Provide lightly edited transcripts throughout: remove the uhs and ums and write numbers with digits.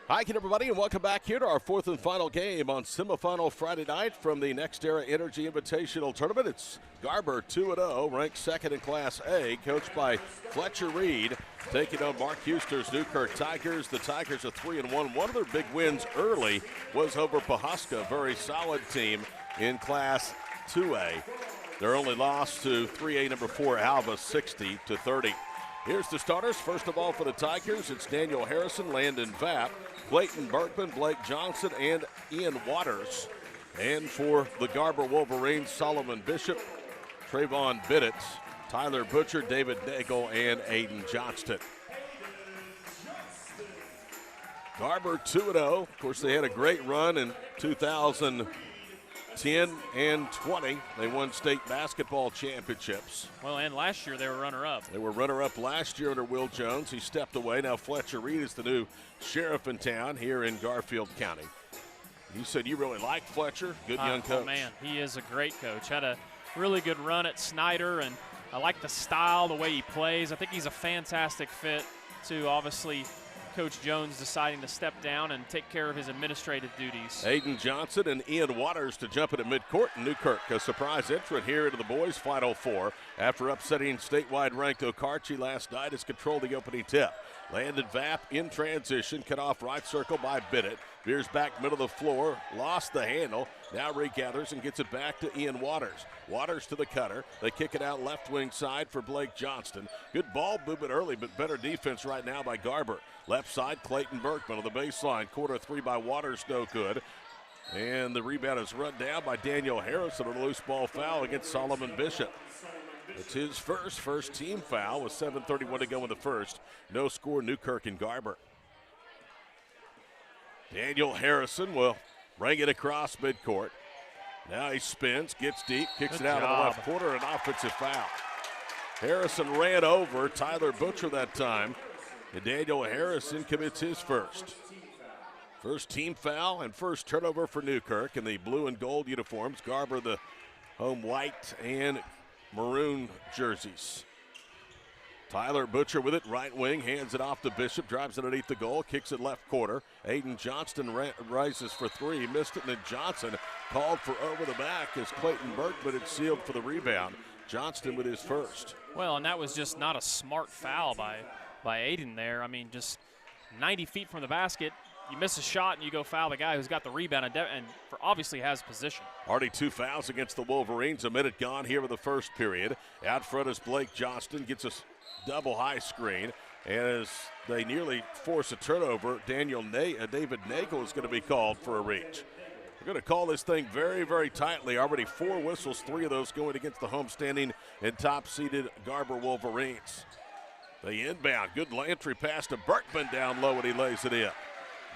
Hi again, everybody, and welcome back here to our fourth and final game on semifinal Friday night from the Next Era Energy Invitational Tournament. It's Garber 2-0, ranked second in Class A, coached by Fletcher Reed, taking on Mark Huster's Newkirk Tigers. The Tigers are 3-1. One of their big wins early was over Pawhuska, a very solid team in Class 2A. Their only loss to 3A number 4 Alva, 60-30. Here's the starters. First of all, for the Tigers, it's Daniel Harrison, Landon Vapp, Clayton Berkman, Blake Johnson, and Ian Waters. And for the Garber Wolverines, Solomon Bishop, Trayvon Biddett, Tyler Butcher, David Nagel, and Aiden Johnston. Garber 2-0. Of course, they had a great run in 2010 and 20. They won state basketball championships. Well, and last year they were runner-up. They were runner-up last year under Will Jones. He stepped away. Now Fletcher Reed is the new sheriff in town here in Garfield County. You said you really like Fletcher. Good young coach. Oh, man, he is a great coach. Had a really good run at Snyder, and I like the style, the way he plays. I think he's a fantastic fit to obviously Coach Jones deciding to step down and take care of his administrative duties. Aiden Johnson and Ian Waters to jump into midcourt. Newkirk, a surprise entrant here into the boys' Final Four. After upsetting statewide ranked Okarche last night, has controlled the opening tip. Landon Vapp in transition, cut off right circle by Biddett. Veers back middle of the floor, lost the handle. Now regathers and gets it back to Ian Waters. Waters to the cutter. They kick it out left wing side for Blake Johnston. Good ball movement early, but better defense right now by Garber. Left side, Clayton Berkman on the baseline. Quarter three by Waters, no good. And the rebound is run down by Daniel Harrison on a loose ball foul against Solomon Bishop. It's his first team foul with 7:31 to go in the first. No score, Newkirk and Garber. Daniel Harrison will bring it across midcourt. Now he spins, gets deep, kicks it out of the left corner, an offensive foul. Harrison ran over Tyler Butcher that time, and Daniel Harrison commits his first. First team foul and first turnover for Newkirk in the blue and gold uniforms. Garber the home white and maroon jerseys. Tyler Butcher with it, right wing, hands it off to Bishop, drives it underneath the goal, kicks it left corner. Aiden Johnston rises for three, missed it, and then Johnson called for over the back as Clayton Berkman had sealed for the rebound. Johnston with his first. Well, and that was just not a smart foul by Aiden there. I mean, just 90 feet from the basket, you miss a shot and you go foul the guy who's got the rebound and obviously has position. Already 2 fouls against the Wolverines. A minute gone here with the first period. Out front is Blake Johnston, gets a double high screen. And as they nearly force a turnover, David Nagel is going to be called for a reach. We're going to call this thing very, very tightly. Already 4 whistles, 3 of those going against the homestanding and top-seeded Garber Wolverines. The inbound, good entry pass to Berkman down low, and he lays it in.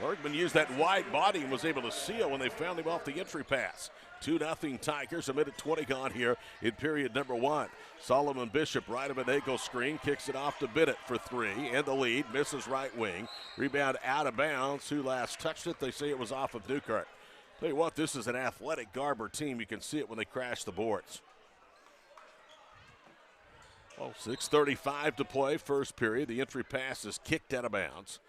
Berkman used that wide body and was able to seal when they found him off the entry pass. 2-0 Tigers, a minute 20 gone here in period number 1. Solomon Bishop right of an Nagel screen, kicks it off to Biddett for 3, and the lead, misses right wing. Rebound out of bounds. Who last touched it? They say it was off of Newkirk. Tell you what, this is an athletic Garber team. You can see it when they crash the boards. 6:35 to play, first period. The entry pass is kicked out of bounds.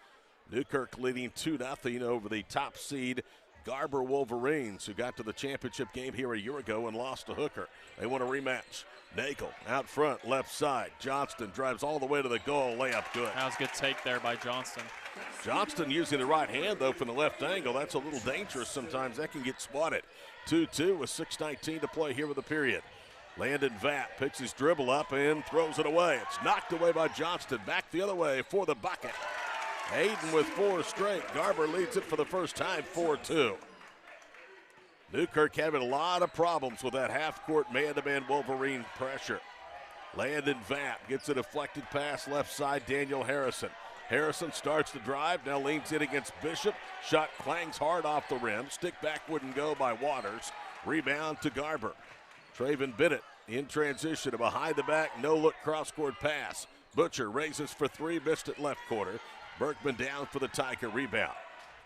Newkirk leading 2-0 over the top seed Garber Wolverines, who got to the championship game here a year ago and lost to Hooker. They want a rematch. Nagel out front, left side. Johnston drives all the way to the goal. Layup good. That was a good take there by Johnston. Johnston using the right hand, though, from the left angle. That's a little dangerous sometimes. That can get spotted. 2-2 with 6:19 to play here with the period. Landon Vapp picks his dribble up and throws it away. It's knocked away by Johnston. Back the other way for the bucket. Aiden with 4 straight. Garber leads it for the first time, 4-2. Newkirk having a lot of problems with that half-court man-to-man Wolverine pressure. Landon Vapp gets a deflected pass left side, Daniel Harrison. Harrison starts to drive, now leans in against Bishop. Shot clangs hard off the rim. Stick back wouldn't go by Waters. Rebound to Garber. Trayvon Biddett in transition, a behind the back, no-look cross-court pass. Butcher raises for 3, missed it left corner. Berkman down for the Tiger rebound.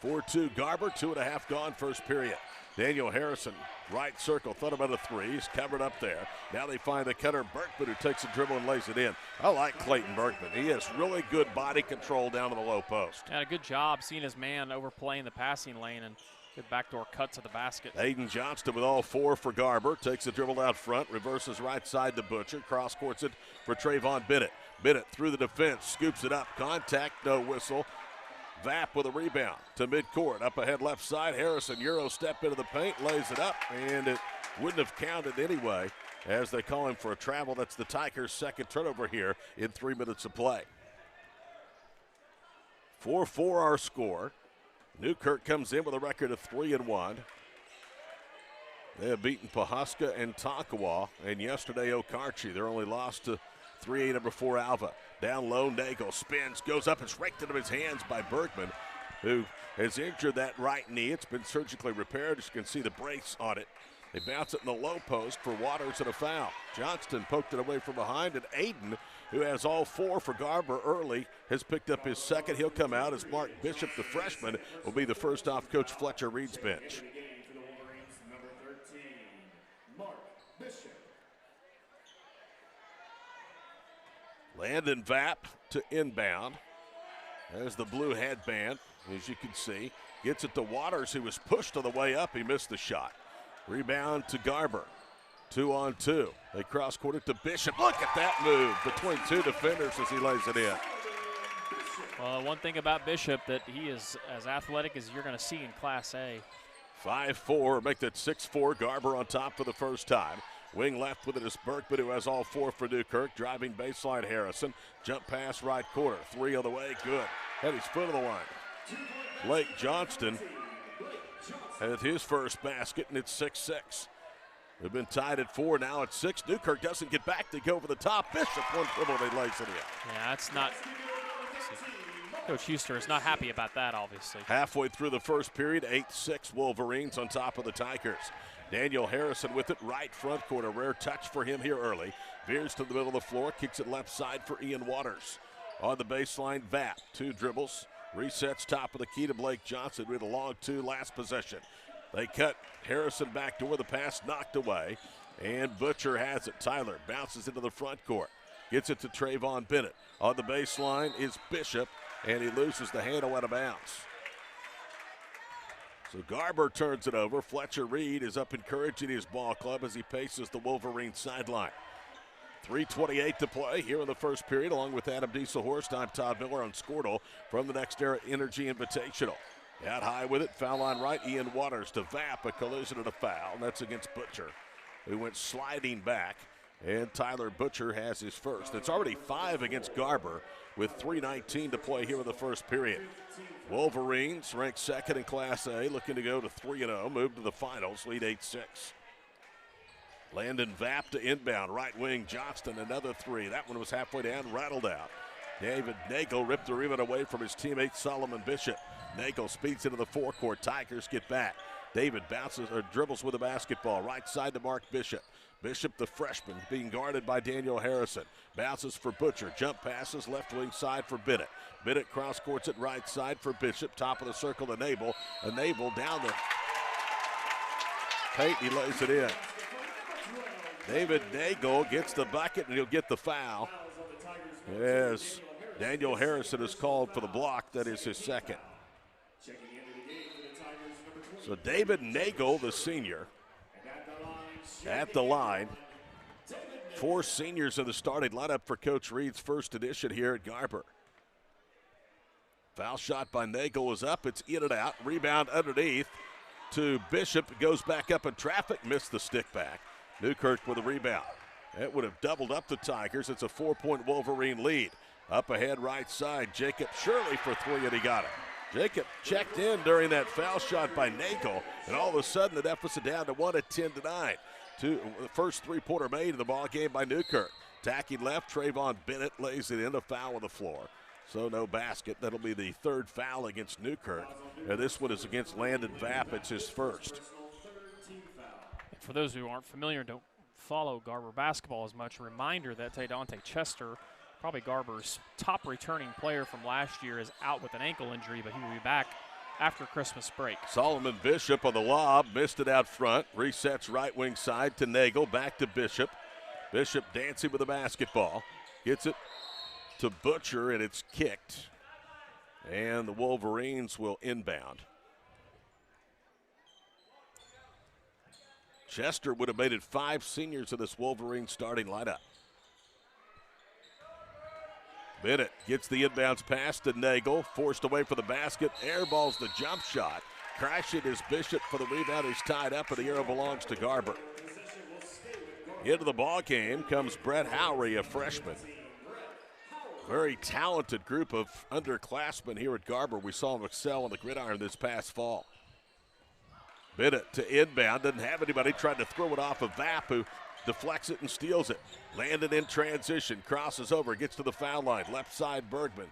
4-2 Garber, 2.5 gone first period. Daniel Harrison, right circle, thought about a three. He's covered up there. Now they find the cutter, Berkman, who takes a dribble and lays it in. I like Clayton Berkman. He has really good body control down to the low post. Had a good job seeing his man overplaying the passing lane and good backdoor cut to the basket. Aiden Johnston with all 4 for Garber. Takes a dribble out front, reverses right side to Butcher. Cross courts it for Trayvon Bennett. Bennett through the defense, scoops it up. Contact, no whistle. Vapp with a rebound to midcourt. Up ahead left side, Harrison Euro step into the paint, lays it up, and it wouldn't have counted anyway as they call him for a travel. That's the Tigers' second turnover here in 3 minutes of play. 4-4 our score. Newkirk comes in with a record of 3-1. They have beaten Pawhuska and Tonkawa, and yesterday Okarche. Their only loss to 3A number 4 Alva. Down low, Nagel spins, goes up, it's raked into his hands by Bergman, who has injured that right knee. It's been surgically repaired. As you can see the brace on it. They bounce it in the low post for Waters and a foul. Johnston poked it away from behind, and Aiden, who has all 4 for Garber early, has picked up his second. He'll come out as Mark Bishop, the freshman, will be the first off Coach Fletcher Reed's bench. Landon Vapp to inbound. There's the blue headband, as you can see. Gets it to Waters, who was pushed on the way up. He missed the shot. Rebound to Garber. 2-on-2. They cross-court it to Bishop. Look at that move between 2 defenders as he lays it in. Well, one thing about Bishop, that he is as athletic as you're going to see in Class A. 5-4, make that 6-4. Garber on top for the first time. Wing left with it is Berkman, who has all 4 for Newkirk. Driving baseline Harrison. Jump pass right corner. 3 on the way. Good. Had his foot on the line. Blake Johnston had his first basket, and it's 6-6. They've been tied at 4. Now it's 6. Newkirk doesn't get back to go over the top. Bishop one dribble, they lays it in. Yeah, that's not. Coach Huster is not happy about that, obviously. Halfway through the first period, 8-6 Wolverines on top of the Tigers. Daniel Harrison with it right front court. A rare touch for him here early. Veers to the middle of the floor, kicks it left side for Ian Waters. On the baseline, Vapp, 2 dribbles. Resets top of the key to Blake Johnson with a long 2 last possession. They cut Harrison back door, the pass knocked away. And Butcher has it. Tyler bounces into the front court. Gets it to Trayvon Bennett. On the baseline is Bishop, and he loses the handle out of bounds. So Garber turns it over. Fletcher Reed is up encouraging his ball club as he paces the Wolverine sideline. 3:28 to play here in the first period, along with Adam Dieselhorst. I'm Todd Miller on Squirtle from the Next Era Energy Invitational. Out high with it, foul line right, Ian Waters to Vapp, a collision and a foul, and that's against Butcher, who went sliding back, and Tyler Butcher has his first. It's already 5 against Garber with 3:19 to play here in the first period. Wolverines ranked second in Class A, looking to go to 3-0, move to the finals, lead 8-6. Landon Vapp to inbound, right wing Johnston, another 3. That one was halfway down, rattled out. David Nagel ripped the rebound away from his teammate Solomon Bishop. Nagel speeds into the forecourt. Tigers get back. David bounces or dribbles with the basketball, right side to Mark Bishop. Bishop, the freshman, being guarded by Daniel Harrison. Bounces for Butcher. Jump passes left wing side for Bennett. Bennett cross courts it right side for Bishop. Top of the circle to Nabel. And Nabel down the paint. He lays it in. David Nagel gets the bucket, and he'll get the foul. As Daniel Harrison is called for the block. That is his second. So David Nagel, the senior, at the line. 4 seniors in the starting lineup for Coach Reed's first edition here at Garber. Foul shot by Nagel was up. It's in and out. Rebound underneath to Bishop. Goes back up in traffic. Missed the stick back. Newkirk with a rebound. That would have doubled up the Tigers. It's a 4-point Wolverine lead. Up ahead right side. Jacob Shirley for 3, and he got it. Jacob checked in during that foul shot by Nagel, and all of a sudden the deficit down to 1 at 10-9. The first 3-pointer made in the ball game by Newkirk. Tacking left, Trayvon Bennett lays it in, a foul on the floor. So no basket. That'll be the 3rd foul against Newkirk. And this one is against Landon Vapp. It's his first. For those who aren't familiar, don't follow Garber basketball as much, a reminder that Dante Chester, probably Garber's top returning player from last year, is out with an ankle injury, but he will be back after Christmas break. Solomon Bishop on the lob, missed it out front. Resets right wing side to Nagel, back to Bishop. Bishop dancing with the basketball. Gets it to Butcher, and it's kicked. And the Wolverines will inbound. Chester would have made it 5 seniors in this Wolverine starting lineup. Bennett gets the inbounds pass to Nagel, forced away for the basket, airballs the jump shot. Crashing is Bishop for the rebound. He's tied up, and the arrow belongs to Garber. Into the ball game comes Brett Howry, a freshman. Very talented group of underclassmen here at Garber. We saw him excel on the gridiron this past fall. Bennett to inbound, doesn't have anybody, tried to throw it off of Vapp, who deflects it and steals it. Landed in transition, crosses over, gets to the foul line. Left side, Bergman.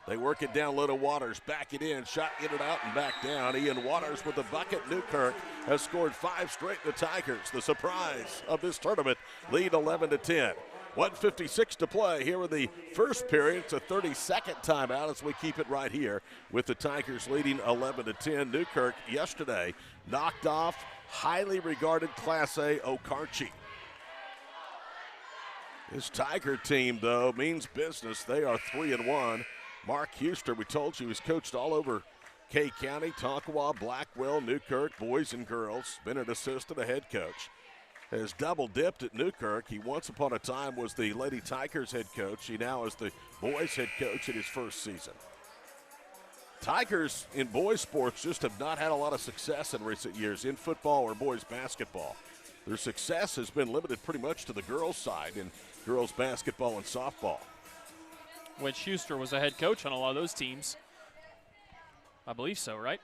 They work it down low to Waters, back it in, shot in and out and back down. Ian Waters with the bucket. Newkirk has scored 5 straight. The Tigers, the surprise of this tournament, lead 11-10. 1:56 to play here in the first period. It's a 30-second timeout as we keep it right here with the Tigers leading 11-10. Newkirk yesterday knocked off highly regarded Class A Okarche. This Tiger team, though, means business. They are 3-1. Mark Huster, we told you, he's coached all over K County, Tonkawa, Blackwell, Newkirk, boys and girls. Been an assistant, a head coach. Has double dipped at Newkirk. He once upon a time was the Lady Tigers head coach. He now is the boys head coach in his first season. Tigers in boys sports just have not had a lot of success in recent years in football or boys basketball. Their success has been limited pretty much to the girls' side in girls basketball and softball. Which Huster was a head coach on a lot of those teams. I believe so, right?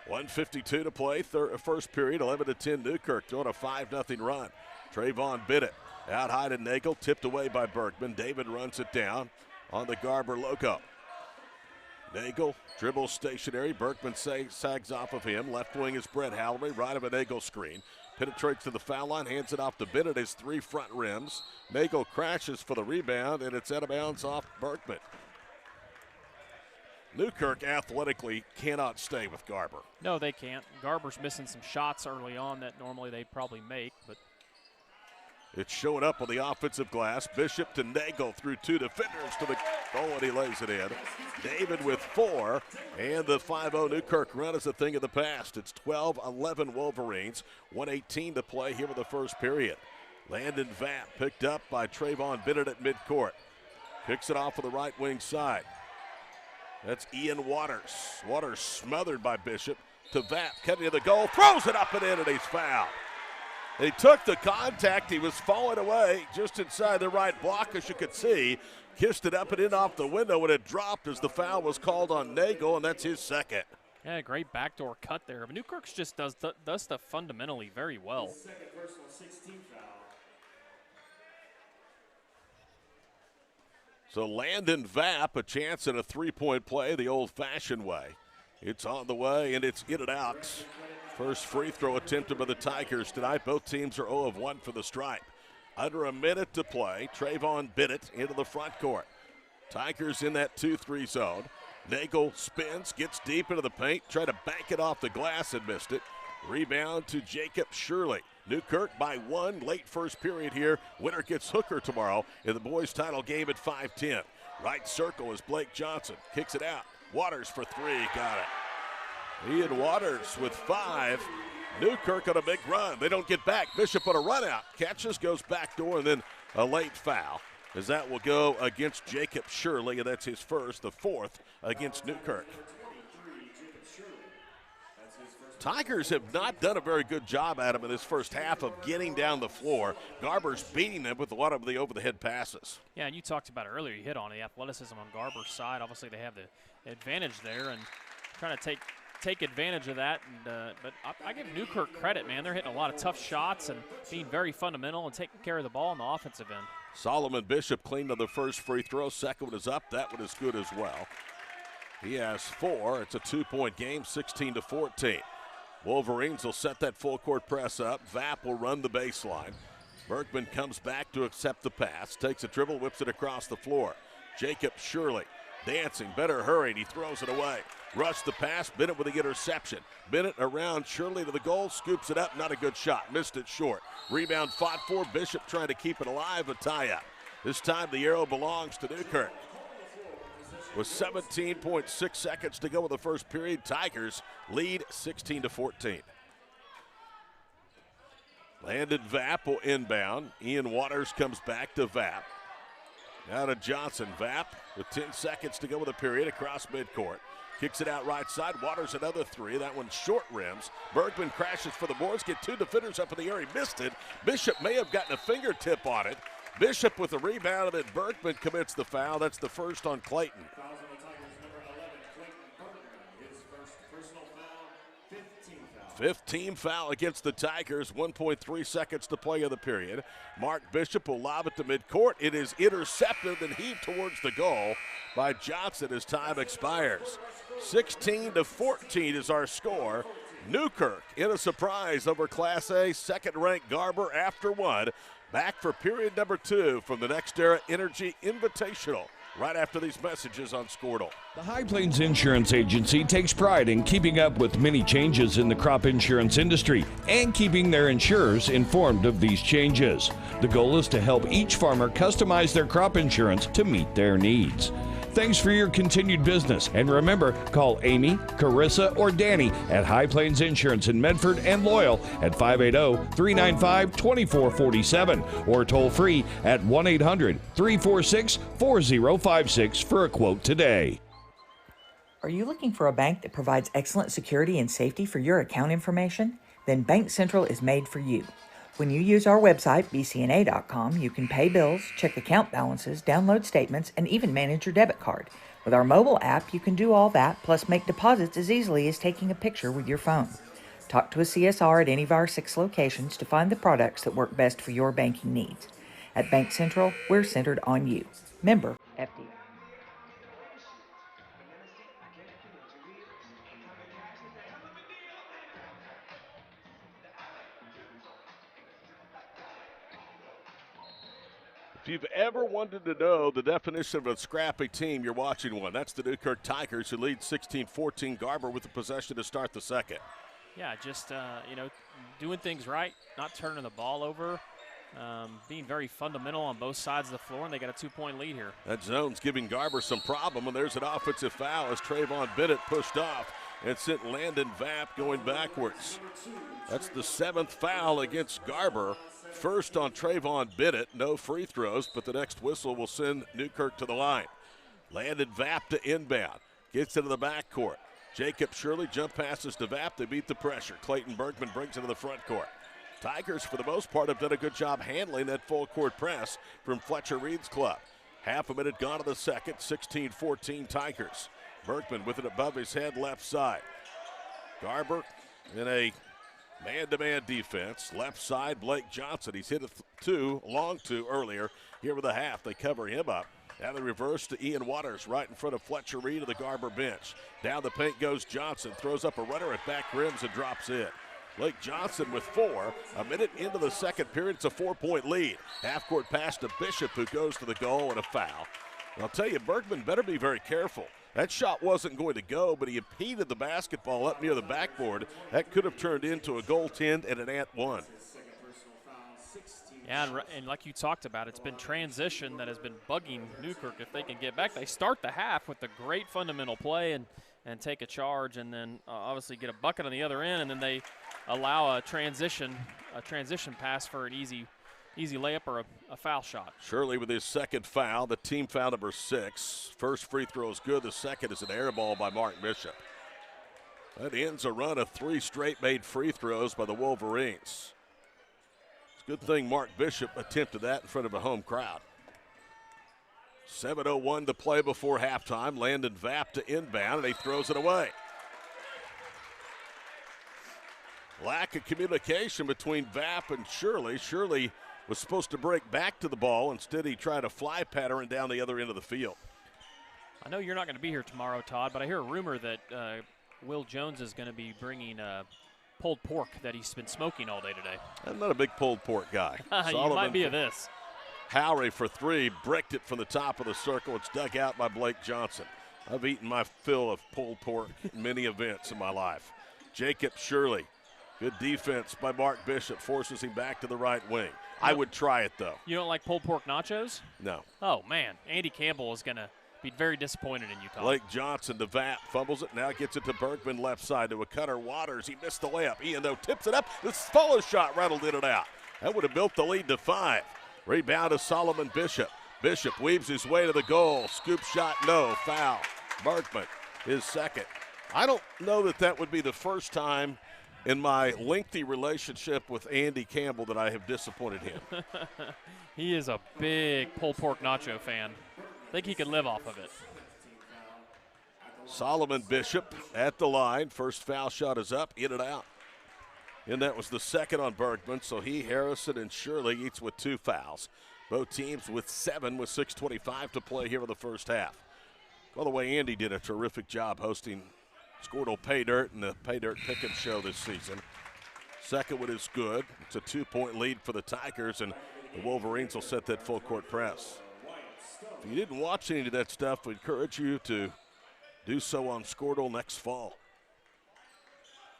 1:52 to play, first period, 11-10 Newkirk doing a 5-0 run. Trayvon Bennett out high to Nagel, tipped away by Bergman. David runs it down on the Garber logo. Nagel dribbles stationary. Bergman sags off of him. Left wing is Brett Howry, right of a Nagel screen. Penetrates to the foul line, hands it off to Bennett. His 3 front rims. Nagel crashes for the rebound, and it's out of bounds off Bergman. Newkirk athletically cannot stay with Garber. No, they can't. Garber's missing some shots early on that normally they'd probably make, but it's showing up on the offensive glass. Bishop to Nagel through 2 defenders to the goal, and he lays it in. David with 4, and the 5-0 Newkirk run is a thing of the past. It's 12-11 Wolverines, 1:18 to play here in the first period. Landon Vapp picked up by Trayvon Bennett at midcourt. Picks it off of the right wing side. That's Ian Waters. Waters smothered by Bishop to Vapp, cutting to the goal, throws it up and in, and he's fouled. He took the contact. He was falling away just inside the right block, as you could see. Kissed it up and in off the window, and it dropped as the foul was called on Nagel, and that's his second. Yeah, great backdoor cut there. But Newkirk just does stuff fundamentally very well. So Landon Vapp, a chance at a 3-point play the old-fashioned way. It's on the way, and it's in and out. First free throw attempted by the Tigers tonight. Both teams are 0 of 1 for the stripe. Under a minute to play, Trayvon Bennett into the front court. Tigers in that 2-3 zone. Nagel spins, gets deep into the paint, tried to bank it off the glass and missed it. Rebound to Jacob Shirley. Newkirk by 1, late first period here. Winner gets Hooker tomorrow in the boys' title game at 5:10. Right circle is Blake Johnson. Kicks it out. Waters for 3, got it. Ian Waters with 5. Newkirk on a big run. They don't get back. Bishop on a run out. Catches, goes back door, and then a late foul, as that will go against Jacob Shirley, and that's his first, the 4th against Newkirk. Tigers have not done a very good job at him in this first half of getting down the floor. Garber's beating them with a lot of the over-the-head passes. Yeah, and you talked about it earlier. You hit on the athleticism on Garber's side. Obviously, they have the advantage there, and trying to take advantage of that. And but I give Newkirk credit, man. They're hitting a lot of tough shots and being very fundamental and taking care of the ball on the offensive end. Solomon Bishop cleaned on the first free throw. Second one is up. That one is good as well. He has 4. It's a 2-point game, 16-14. Wolverines will set that full court press up. Vapp will run the baseline. Bergman comes back to accept the pass. Takes a dribble, whips it across the floor. Jacob Shirley Dancing, better hurried. He throws it away. Rush the pass. Bennett with the interception. Bennett around Shirley to the goal. Scoops it up. Not a good shot. Missed it short. Rebound fought for. Bishop trying to keep it alive. A tie-up. This time the arrow belongs to Newkirk. With 17.6 seconds to go in the first period, Tigers lead 16-14. Landon Vapp will inbound. Ian Waters comes back to Vapp. Now to Johnson. Vapp with 10 seconds to go in the period across midcourt. Kicks it out right side. Waters another three. That one's short rims. Bergman crashes for the boards. Get two defenders up in the air. He missed it. Bishop may have gotten a fingertip on it. Bishop with the rebound, and then Bergman commits the foul. That's the first on Clayton. 15 foul against the Tigers. 1.3 seconds to play in the period. Mark Bishop will lob it to midcourt. It is intercepted and heaved towards the goal by Johnson as time expires. 16-14 is our score. Newkirk in a surprise over Class A second-ranked Garber after one. Back for period number 2 from the Next Era Energy Invitational. Right after these messages on Squirtle. The High Plains Insurance Agency takes pride in keeping up with many changes in the crop insurance industry and keeping their insurers informed of these changes. The goal is to help each farmer customize their crop insurance to meet their needs. Thanks for your continued business. And remember, call Amy, Carissa, or Danny at High Plains Insurance in Medford and Loyal at 580-395-2447 or toll free at 1-800-346-4056 for a quote today. Are you looking for a bank that provides excellent security and safety for your account information? Then Bank Central is made for you. When you use our website, bcna.com, you can pay bills, check account balances, download statements, and even manage your debit card. With our mobile app, you can do all that, plus make deposits as easily as taking a picture with your phone. Talk to a CSR at any of our 6 locations to find the products that work best for your banking needs. At Bank Central, we're centered on you. Member FD. If you've ever wanted to know the definition of a scrappy team, you're watching one. That's the Newkirk Tigers, who lead 16-14 Garber with the possession to start the second. Yeah, just, doing things right, not turning the ball over, being very fundamental on both sides of the floor, and they got a 2-point lead here. That zone's giving Garber some problem, and there's an offensive foul as Trayvon Bennett pushed off and sent Landon Vapp going backwards. That's the 7th foul against Garber. First on Trayvon Bennett, no free throws, but the next whistle will send Newkirk to the line. Landon Vapp to inbound, gets into the backcourt. Jacob Shirley jump passes to Vapp. They beat the pressure. Clayton Bergman brings it to the front court. Tigers, for the most part, have done a good job handling that full court press from Fletcher Reed's club. Half a minute gone in the second, 16-14 Tigers. Bergman with it above his head, left side. Garber in a man-to-man defense. Left side, Blake Johnson. He's hit a long two earlier. Here with a half, they cover him up. Now they reverse to Ian Waters right in front of Fletcher Reed of the Garber bench. Down the paint goes Johnson. Throws up a runner at back rims and drops in. Blake Johnson with 4. A minute into the second period, it's a 4-point lead. Half-court pass to Bishop, who goes to the goal, and a foul. And I'll tell you, Bergman better be very careful. That shot wasn't going to go, but he impeded the basketball up near the backboard. That could have turned into a goaltend and an &1. Yeah, and like you talked about, it's been transition that has been bugging Newkirk if they can get back. They start the half with a great fundamental play and take a charge, and then obviously get a bucket on the other end, and then they allow a transition pass for an easy layup or a foul shot. Shirley with his second foul, the team foul number 6. First free throw is good. The second is an air ball by Mark Bishop. That ends a run of 3 straight made free throws by the Wolverines. It's a good thing Mark Bishop attempted that in front of a home crowd. 7:01 to play before halftime. Landon Vapp to inbound, and he throws it away. Lack of communication between Vapp and Shirley. Shirley was supposed to break back to the ball. Instead, he tried a fly pattern down the other end of the field. I know you're not going to be here tomorrow, Todd, but I hear a rumor that Will Jones is going to be bringing pulled pork that he's been smoking all day today. I'm not a big pulled pork guy. You might be of this. Howry for 3, bricked it from the top of the circle. It's dug out by Blake Johnson. I've eaten my fill of pulled pork in many events in my life. Jacob Shirley, good defense by Mark Bishop, forces him back to the right wing. I would try it, though. You don't like pulled pork nachos? No. Oh, man. Andy Campbell is going to be very disappointed in Utah. Blake Johnson to Vapp, fumbles it, now gets it to Bergman left side to a cutter. Waters, he missed the layup. Ian, though, tips it up. The follow shot rattled in and out. That would have built the lead to 5. Rebound to Solomon Bishop. Bishop weaves his way to the goal. Scoop shot, no. Foul. Bergman, his second. I don't know that would be the first time in my lengthy relationship with Andy Campbell that I have disappointed him. He is a big pulled pork nacho fan. I think he could live off of it. Solomon Bishop at the line. First foul shot is up, in and out. And that was the second on Bergman, so he, Harrison, and Shirley each with 2 fouls. Both teams with 7 with 6:25 to play here in the first half. By the way, Andy did a terrific job hosting Squirtle Pay Dirt and the Pay Dirt Pick'em Show this season. Second one is good. It's a 2-point lead for the Tigers, and the Wolverines will set that full court press. If you didn't watch any of that stuff, we encourage you to do so on Squirtle next fall.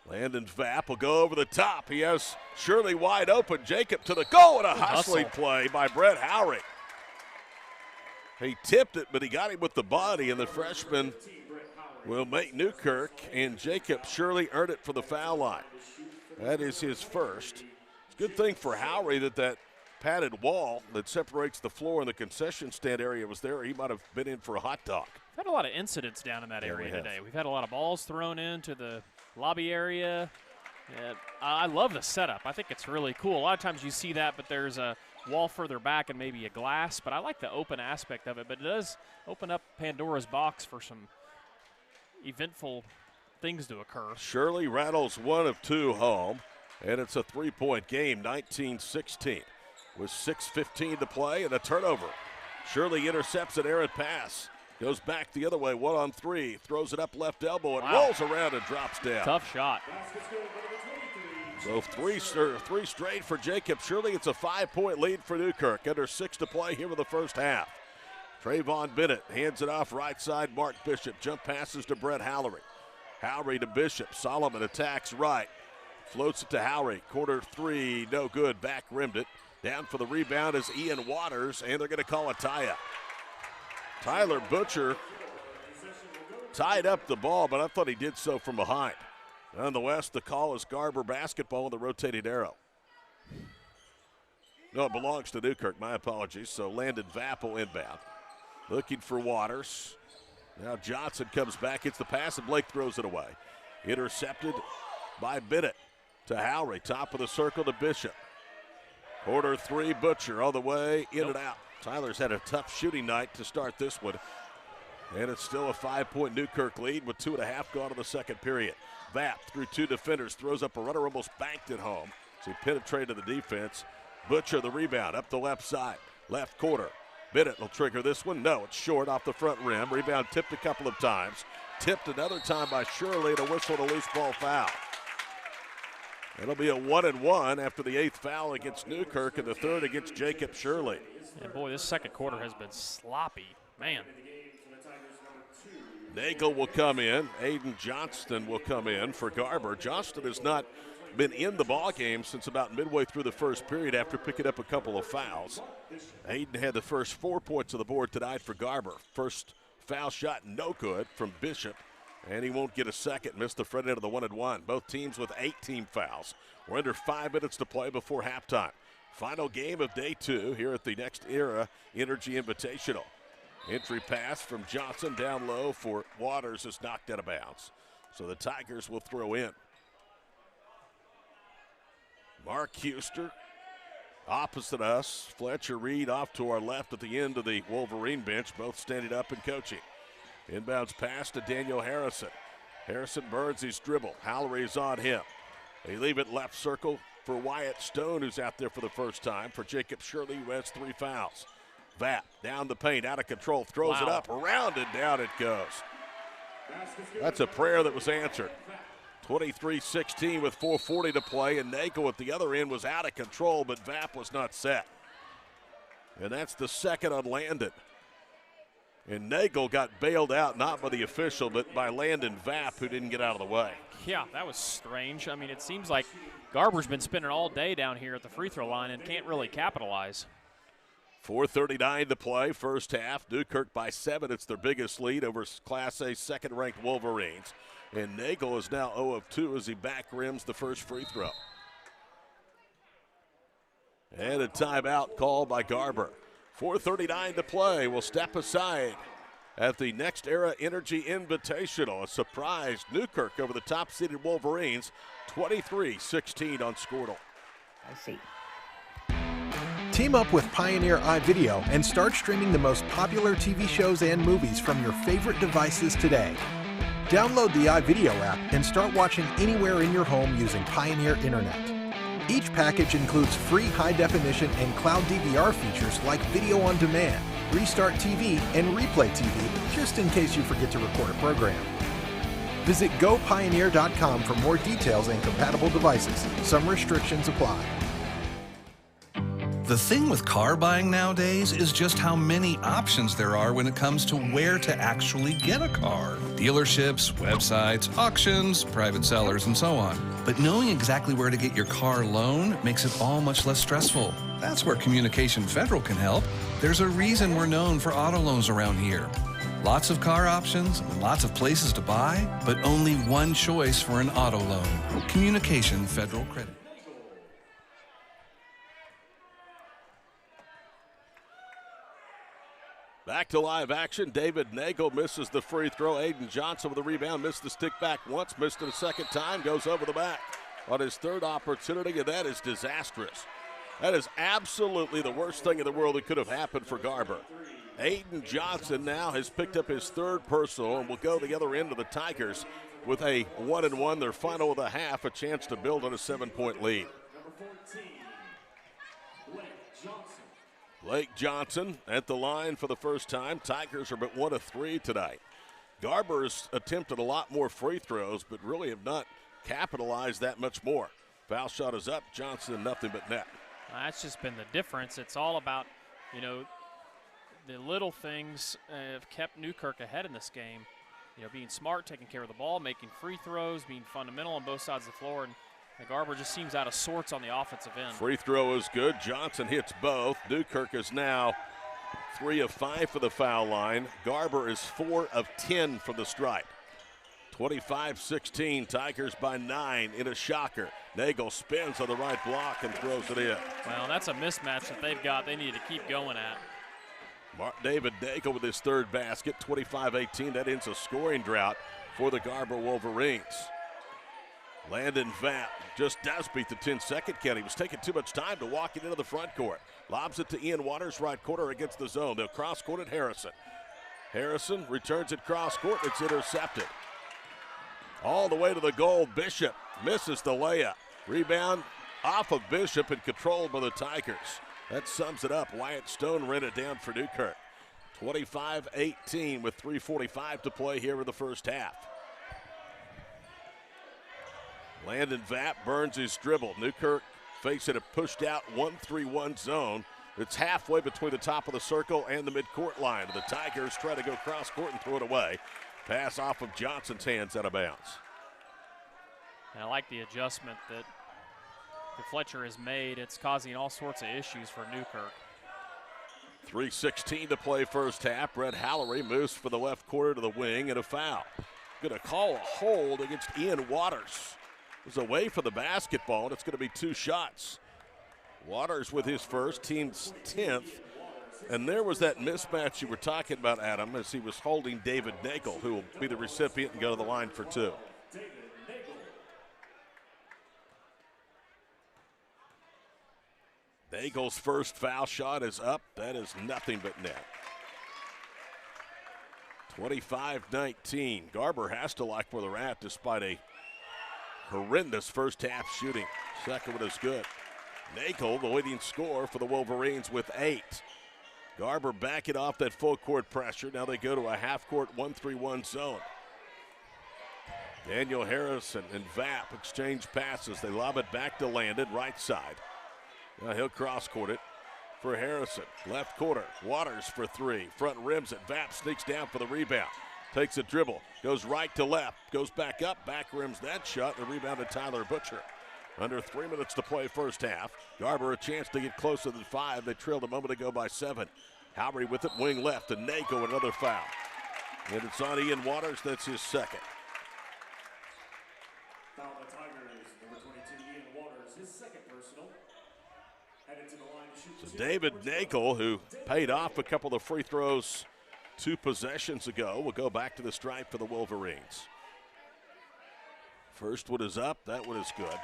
Landon Vapp will go over the top. He has Shirley wide open. Jacob to the goal, and a hustling play by Brett Howry. He tipped it, but he got him with the body, and the freshman will make Newkirk, and Jacob Shirley earned it for the foul line. That is his first. It's a good thing for Howry that padded wall that separates the floor and the concession stand area was there. He might have been in for a hot dog. We've had a lot of incidents down in that area today. We've had a lot of balls thrown into the lobby area. I love the setup. I think it's really cool. A lot of times you see that, but there's a wall further back and maybe a glass. But I like the open aspect of it. But it does open up Pandora's box for some eventful things to occur. Shirley rattles 1 of 2 home, and it's a 3-point game, 19-16. With 6:15 to play and a turnover. Shirley intercepts an errant pass. Goes back the other way, 1-on-3. Throws it up left elbow and rolls around and drops down. Tough shot. So three straight for Jacob Shirley. It's a 5-point lead for Newkirk. Under 6 to play here in the first half. Trayvon Bennett hands it off right side. Mark Bishop. Jump passes to Brett Howry. Howry to Bishop. Solomon attacks right. Floats it to Howry. Corner 3, no good. Back rimmed it. Down for the rebound is Ian Waters, and they're going to call a tie-up. Tyler Butcher tied up the ball, but I thought he did so from behind. Nonetheless, the call is Garber basketball with the rotating arrow. No, it belongs to Newkirk. My apologies. So Landon Vapp will inbound. Looking for Waters. Now Johnson comes back, hits the pass, and Blake throws it away. Intercepted by Bennett to Howry. Top of the circle to Bishop. Quarter 3, Butcher all the way in and out. Tyler's had a tough shooting night to start this one. And it's still a 5-point Newkirk lead with 2.5 gone in the second period. Vapp through 2 defenders, throws up a runner, almost banked it home. So he penetrated the defense. Butcher the rebound up the left side. Left quarter. Bennett will trigger this one. No, it's short off the front rim. Rebound tipped a couple of times. Tipped another time by Shirley and a whistle and a loose ball foul. It'll be a 1-and-1 after the 8th foul against Newkirk and the 3rd against Jacob Shirley. And boy, this second quarter has been sloppy. Man. Nagel will come in. Aiden Johnston will come in for Garber. Johnston has not been in the ball game since about midway through the first period after picking up a couple of fouls. Aiden had the first 4 points of the board tonight for Garber. First foul shot, no good from Bishop. And he won't get a second. Missed the front end of the 1-and-1. Both teams with 8 team fouls. We're under 5 minutes to play before halftime. Final game of day 2 here at the Next Era Energy Invitational. Entry pass from Johnson down low for Waters is knocked out of bounds. So the Tigers will throw in. Mark Huster opposite us. Fletcher Reed off to our left at the end of the Wolverine bench, both standing up and coaching. Inbounds pass to Daniel Harrison. Harrison burns his dribble. Howry's on him. They leave it left circle for Wyatt Stone, who's out there for the first time. For Jacob Shirley, who has 3 fouls. Vapp down the paint, out of control, throws it up, around and down it goes. That's a prayer that was answered. 23-16 with 4:40 to play, and Nagel at the other end was out of control, but Vapp was not set. And that's the second on Landon. And Nagel got bailed out, not by the official, but by Landon Vapp, who didn't get out of the way. Yeah, that was strange. I mean, it seems like Garber's been spending all day down here at the free throw line and can't really capitalize. 4:39 to play, first half. Newkirk by 7. It's their biggest lead over Class A second-ranked Wolverines. And Nagel is now 0 of 2 as he back rims the first free throw. And a timeout called by Garber. 4:39 to play. We'll step aside at the Next Era Energy Invitational. A surprise Newkirk over the top-seeded Wolverines, 23-16 on Squirtle. I see. Team up with Pioneer iVideo and start streaming the most popular TV shows and movies from your favorite devices today. Download the iVideo app and start watching anywhere in your home using Pioneer Internet. Each package includes free high-definition and cloud DVR features like video on demand, Restart TV, and Replay TV, just in case you forget to record a program. Visit gopioneer.com for more details and compatible devices. Some restrictions apply. The thing with car buying nowadays is just how many options there are when it comes to where to actually get a car. Dealerships, websites, auctions, private sellers, and so on. But knowing exactly where to get your car loan makes it all much less stressful. That's where Communication Federal can help. There's a reason we're known for auto loans around here. Lots of car options, lots of places to buy, but only one choice for an auto loan. Communication Federal Credit. Back to live action. David Nagel misses the free throw. Aiden Johnson with the rebound. Missed the stick back once. Missed it a second time. Goes over the back on his third opportunity, and that is disastrous. That is absolutely the worst thing in the world that could have happened for Garber. Aiden Johnson now has picked up his third personal and will go the other end of the Tigers with a 1-1, their final of the half, a chance to build on a 7-point lead. Blake Johnson at the line for the first time. Tigers are but 1 of 3 tonight. Garber's attempted a lot more free throws, but really have not capitalized that much more. Foul shot is up. Johnson, nothing but net. That's just been the difference. It's all about, you know, the little things have kept Newkirk ahead in this game. You know, being smart, taking care of the ball, making free throws, being fundamental on both sides of the floor. And Garber just seems out of sorts on the offensive end. Free throw is good. Johnson hits both. Newkirk is now 3 of 5 for the foul line. Garber is 4 of 10 from the stripe. 25-16, Tigers by 9 in a shocker. Nagel spins on the right block and throws it in. Well, that's a mismatch that they've got. They need to keep going at. David Nagel with his third basket, 25-18. That ends a scoring drought for the Garber Wolverines. Landon Vapp just does beat the 10-second count. He was taking too much time to walk it into the front court. Lobs it to Ian Waters, right corner against the zone. They'll cross-court at Harrison. Harrison returns it cross-court. It's intercepted. All the way to the goal. Bishop misses the layup. Rebound off of Bishop and controlled by the Tigers. That sums it up. Wyatt Stone ran it down for Newkirk. 25-18 with 3:45 to play here in the first half. Landon Vapp burns his dribble. Newkirk facing a pushed out 1-3-1 zone. It's halfway between the top of the circle and the midcourt line. The Tigers try to go cross court and throw it away. Pass off of Johnson's hands out of bounds. And I like the adjustment that Fletcher has made. It's causing all sorts of issues for Newkirk. 3:16 to play first half. Brett Hallery moves for the left quarter to the wing and a foul. Going to call a hold against Ian Waters. Was away for the basketball, and it's going to be 2 shots. Waters with his first, team's 10th. And there was that mismatch you were talking about, Adam, as he was holding David Nagel, who will be the recipient and go to the line for 2. Nagel's first foul shot is up. That is nothing but net. 25-19. Garber has to like where they're at despite a horrendous first half shooting. Second one is good. Nagel, the leading scorer for the Wolverines with 8. Garber backing off that full court pressure. Now they go to a half court 1-3-1 zone. Daniel Harrison and Vapp exchange passes. They lob it back to Landon, right side. Now he'll cross court it for Harrison. Left corner, Waters for three. Front rims it, Vapp sneaks down for the rebound. Takes a dribble, goes right to left, goes back up, back rims that shot. The rebound to Tyler Butcher. Under 3 minutes to play first half. Garber a chance to get closer than 5. They trailed a moment ago by 7. Howry with it, wing left, and Nago another foul. And it's on Ian Waters, that's his second. Foul by Tigers, number 22, Ian Waters, his second personal. Headed to the line to shoot. So David Nagel, who paid off a couple of free throws 2 possessions ago, will go back to the stripe for the Wolverines. First one is up, that one is good.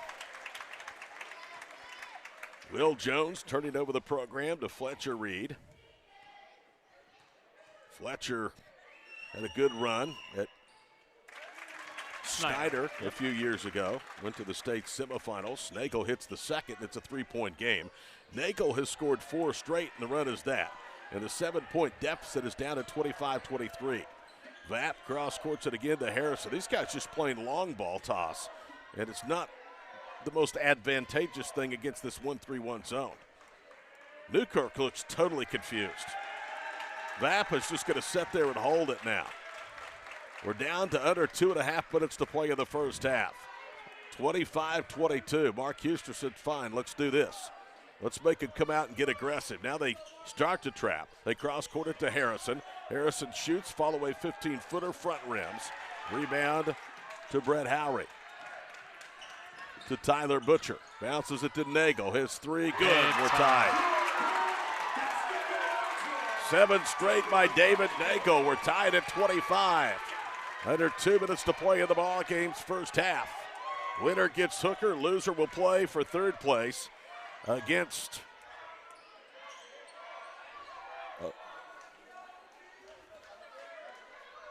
Will Jones turning over the program to Fletcher Reed. Fletcher had a good run at Snyder a few years ago. Went to the state semifinals. Nagel hits the second. It's a 3-point game. Nagel has scored 4 straight, and the run is that. And the 7-point deficit is down to 25-23. Vapp cross courts it again to Harrison. These guys just playing long ball toss, and it's not the most advantageous thing against this 1-3-1 zone. Newkirk looks totally confused. Vapp is just going to sit there and hold it now. We're down to under 2.5 minutes to play in the first half. 25-22. Mark Huster said, fine, let's do this. Let's make it come out and get aggressive. Now they start to trap. They cross-court it to Harrison. Harrison shoots, follow away 15-footer, front rims. Rebound to Brett Howry. To Tyler Butcher. Bounces it to Nagel. His 3, good. We're tied. 7 straight by David Nagel. We're tied at 25. Under 2 minutes to play in the ball game's first half. Winner gets Hooker. Loser will play for third place against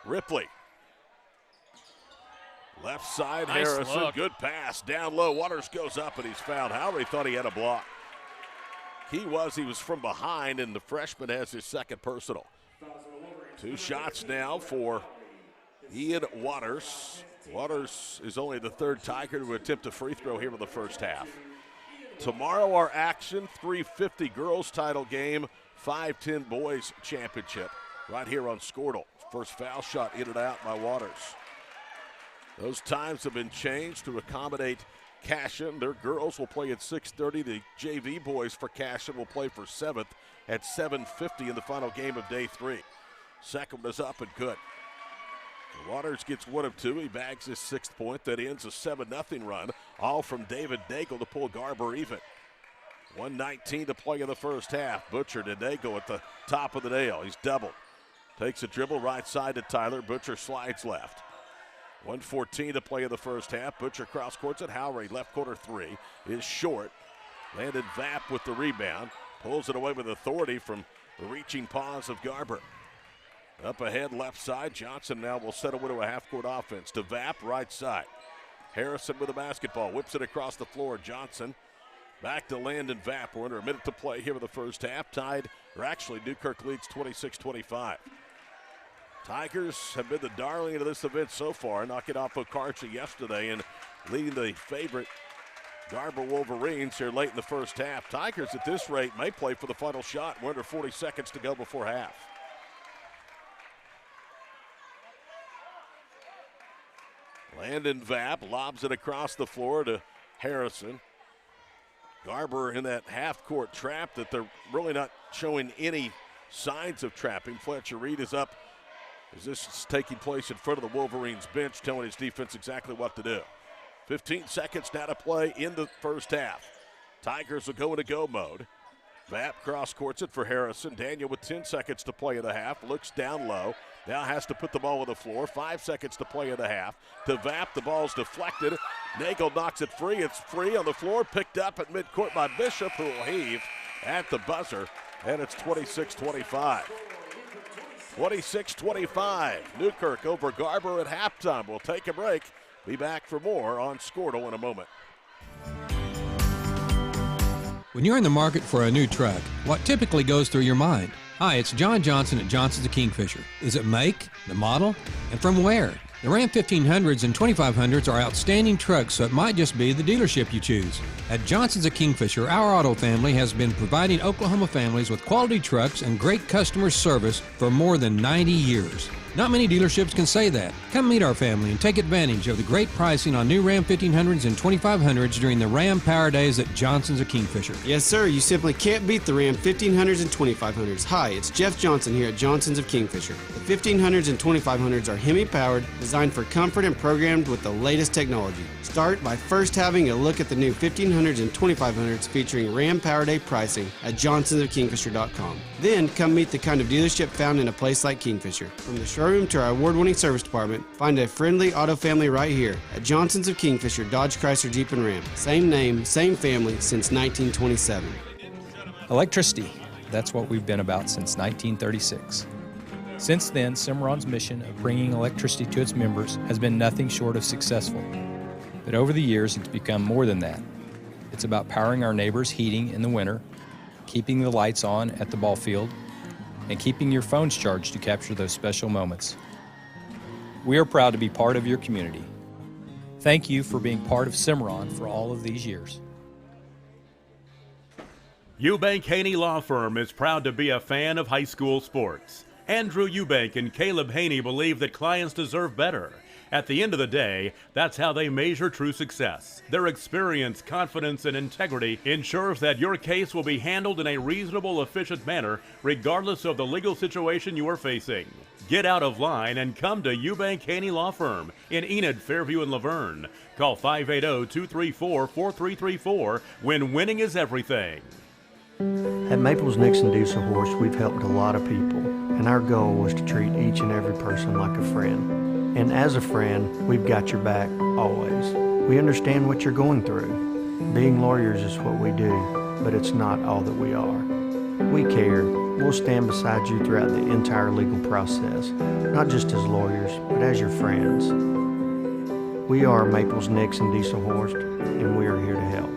Ripley. Left side, nice Harrison. Look. Good pass. Down low. Waters goes up, and he's fouled. Howry thought he had a block. He was from behind, and the freshman has his second personal. 2 shots now for Ian Waters. Waters is only the 3rd Tiger to attempt a free throw here in the first half. Tomorrow our action, 3:50 girls title game, 5:10 boys championship right here on Squirtle. First foul shot in and out by Waters. Those times have been changed to accommodate Cashion. Their girls will play at 6:30. The JV boys for Cashion will play for 7th at 7:50 in the final game of day 3. Second one is up and good. Waters gets 1 of 2. He bags his 6th point. That ends a 7-0 run, all from David Nagel to pull Garber even. 1:19 to play in the first half. Butcher to Nagel at the top of the nail. He's doubled. Takes a dribble right side to Tyler. Butcher slides left. 1:14 to play in the first half. Butcher cross courts at Howry. Left corner 3 is short. Landon Vapp with the rebound. Pulls it away with authority from the reaching paws of Garber. Up ahead, left side. Johnson now will settle into a half-court offense. To Vapp, right side. Harrison with the basketball. Whips it across the floor. Johnson back to Landon Vapp. We're under a minute to play here in the first half. Tied, or actually Newkirk leads 26-25. Tigers have been the darling of this event so far, knocking off Okarche yesterday and leading the favorite Garber Wolverines here late in the first half. Tigers at this rate may play for the final shot. We're under 40 seconds to go before half. Landon Vapp lobs it across the floor to Harrison. Garber in that half-court trap that they're really not showing any signs of trapping. Fletcher Reed is up as this is taking place in front of the Wolverines bench, telling his defense exactly what to do. 15 seconds now to play in the first half. Tigers will go into go mode. Vapp cross courts it for Harrison. Daniel with 10 seconds to play in the half. Looks down low. Now has to put the ball on the floor. 5 seconds to play in the half. To Vapp, the ball's deflected. Nagel knocks it free. It's free on the floor. Picked up at midcourt by Bishop, who will heave at the buzzer. And it's 26-25. 26-25. Newkirk over Garber at halftime. We'll take a break. Be back for more on Squirtle in a moment. When you're in the market for a new truck, what typically goes through your mind? Hi, it's John Johnson at Johnson's of Kingfisher. Is it make, the model, and from where? The Ram 1500s and 2500s are outstanding trucks, so it might just be the dealership you choose. At Johnson's of Kingfisher, our auto family has been providing Oklahoma families with quality trucks and great customer service for more than 90 years. Not many dealerships can say that. Come meet our family and take advantage of the great pricing on new Ram 1500s and 2500s during the Ram Power Days at Johnson's of Kingfisher. Yes, sir. You simply can't beat the Ram 1500s and 2500s. Hi, it's Jeff Johnson here at Johnson's of Kingfisher. The 1500s and 2500s are Hemi-powered, designed for comfort and programmed with the latest technology. Start by first having a look at the new 1500s and 2500s featuring Ram Power Day pricing at johnsonsofkingfisher.com. Then come meet the kind of dealership found in a place like Kingfisher. From the showroom to our award-winning service department, find a friendly auto family right here at Johnson's of Kingfisher, Dodge, Chrysler, Jeep, and Ram. Same name, same family since 1927. Electricity, that's what we've been about since 1936. Since then, Cimarron's mission of bringing electricity to its members has been nothing short of successful. But over the years, it's become more than that. It's about powering our neighbors' heating in the winter, keeping the lights on at the ball field, and keeping your phones charged to capture those special moments. We are proud to be part of your community. Thank you for being part of Cimarron for all of these years. Eubank Haney Law Firm is proud to be a fan of high school sports. Andrew Eubank and Caleb Haney believe that clients deserve better. At the end of the day, that's how they measure true success. Their experience, confidence, and integrity ensures that your case will be handled in a reasonable, efficient manner, regardless of the legal situation you are facing. Get out of line and come to Eubank Haney Law Firm in Enid, Fairview, and Laverne. Call 580-234-4334 when winning is everything. At Maples Nixon Diesel Horse, we've helped a lot of people, and our goal was to treat each and every person like a friend. And as a friend, we've got your back, always. We understand what you're going through. Being lawyers is what we do, but it's not all that we are. We care. We'll stand beside you throughout the entire legal process, not just as lawyers, but as your friends. We are Maples Nixon Diesel Horse, and we are here to help.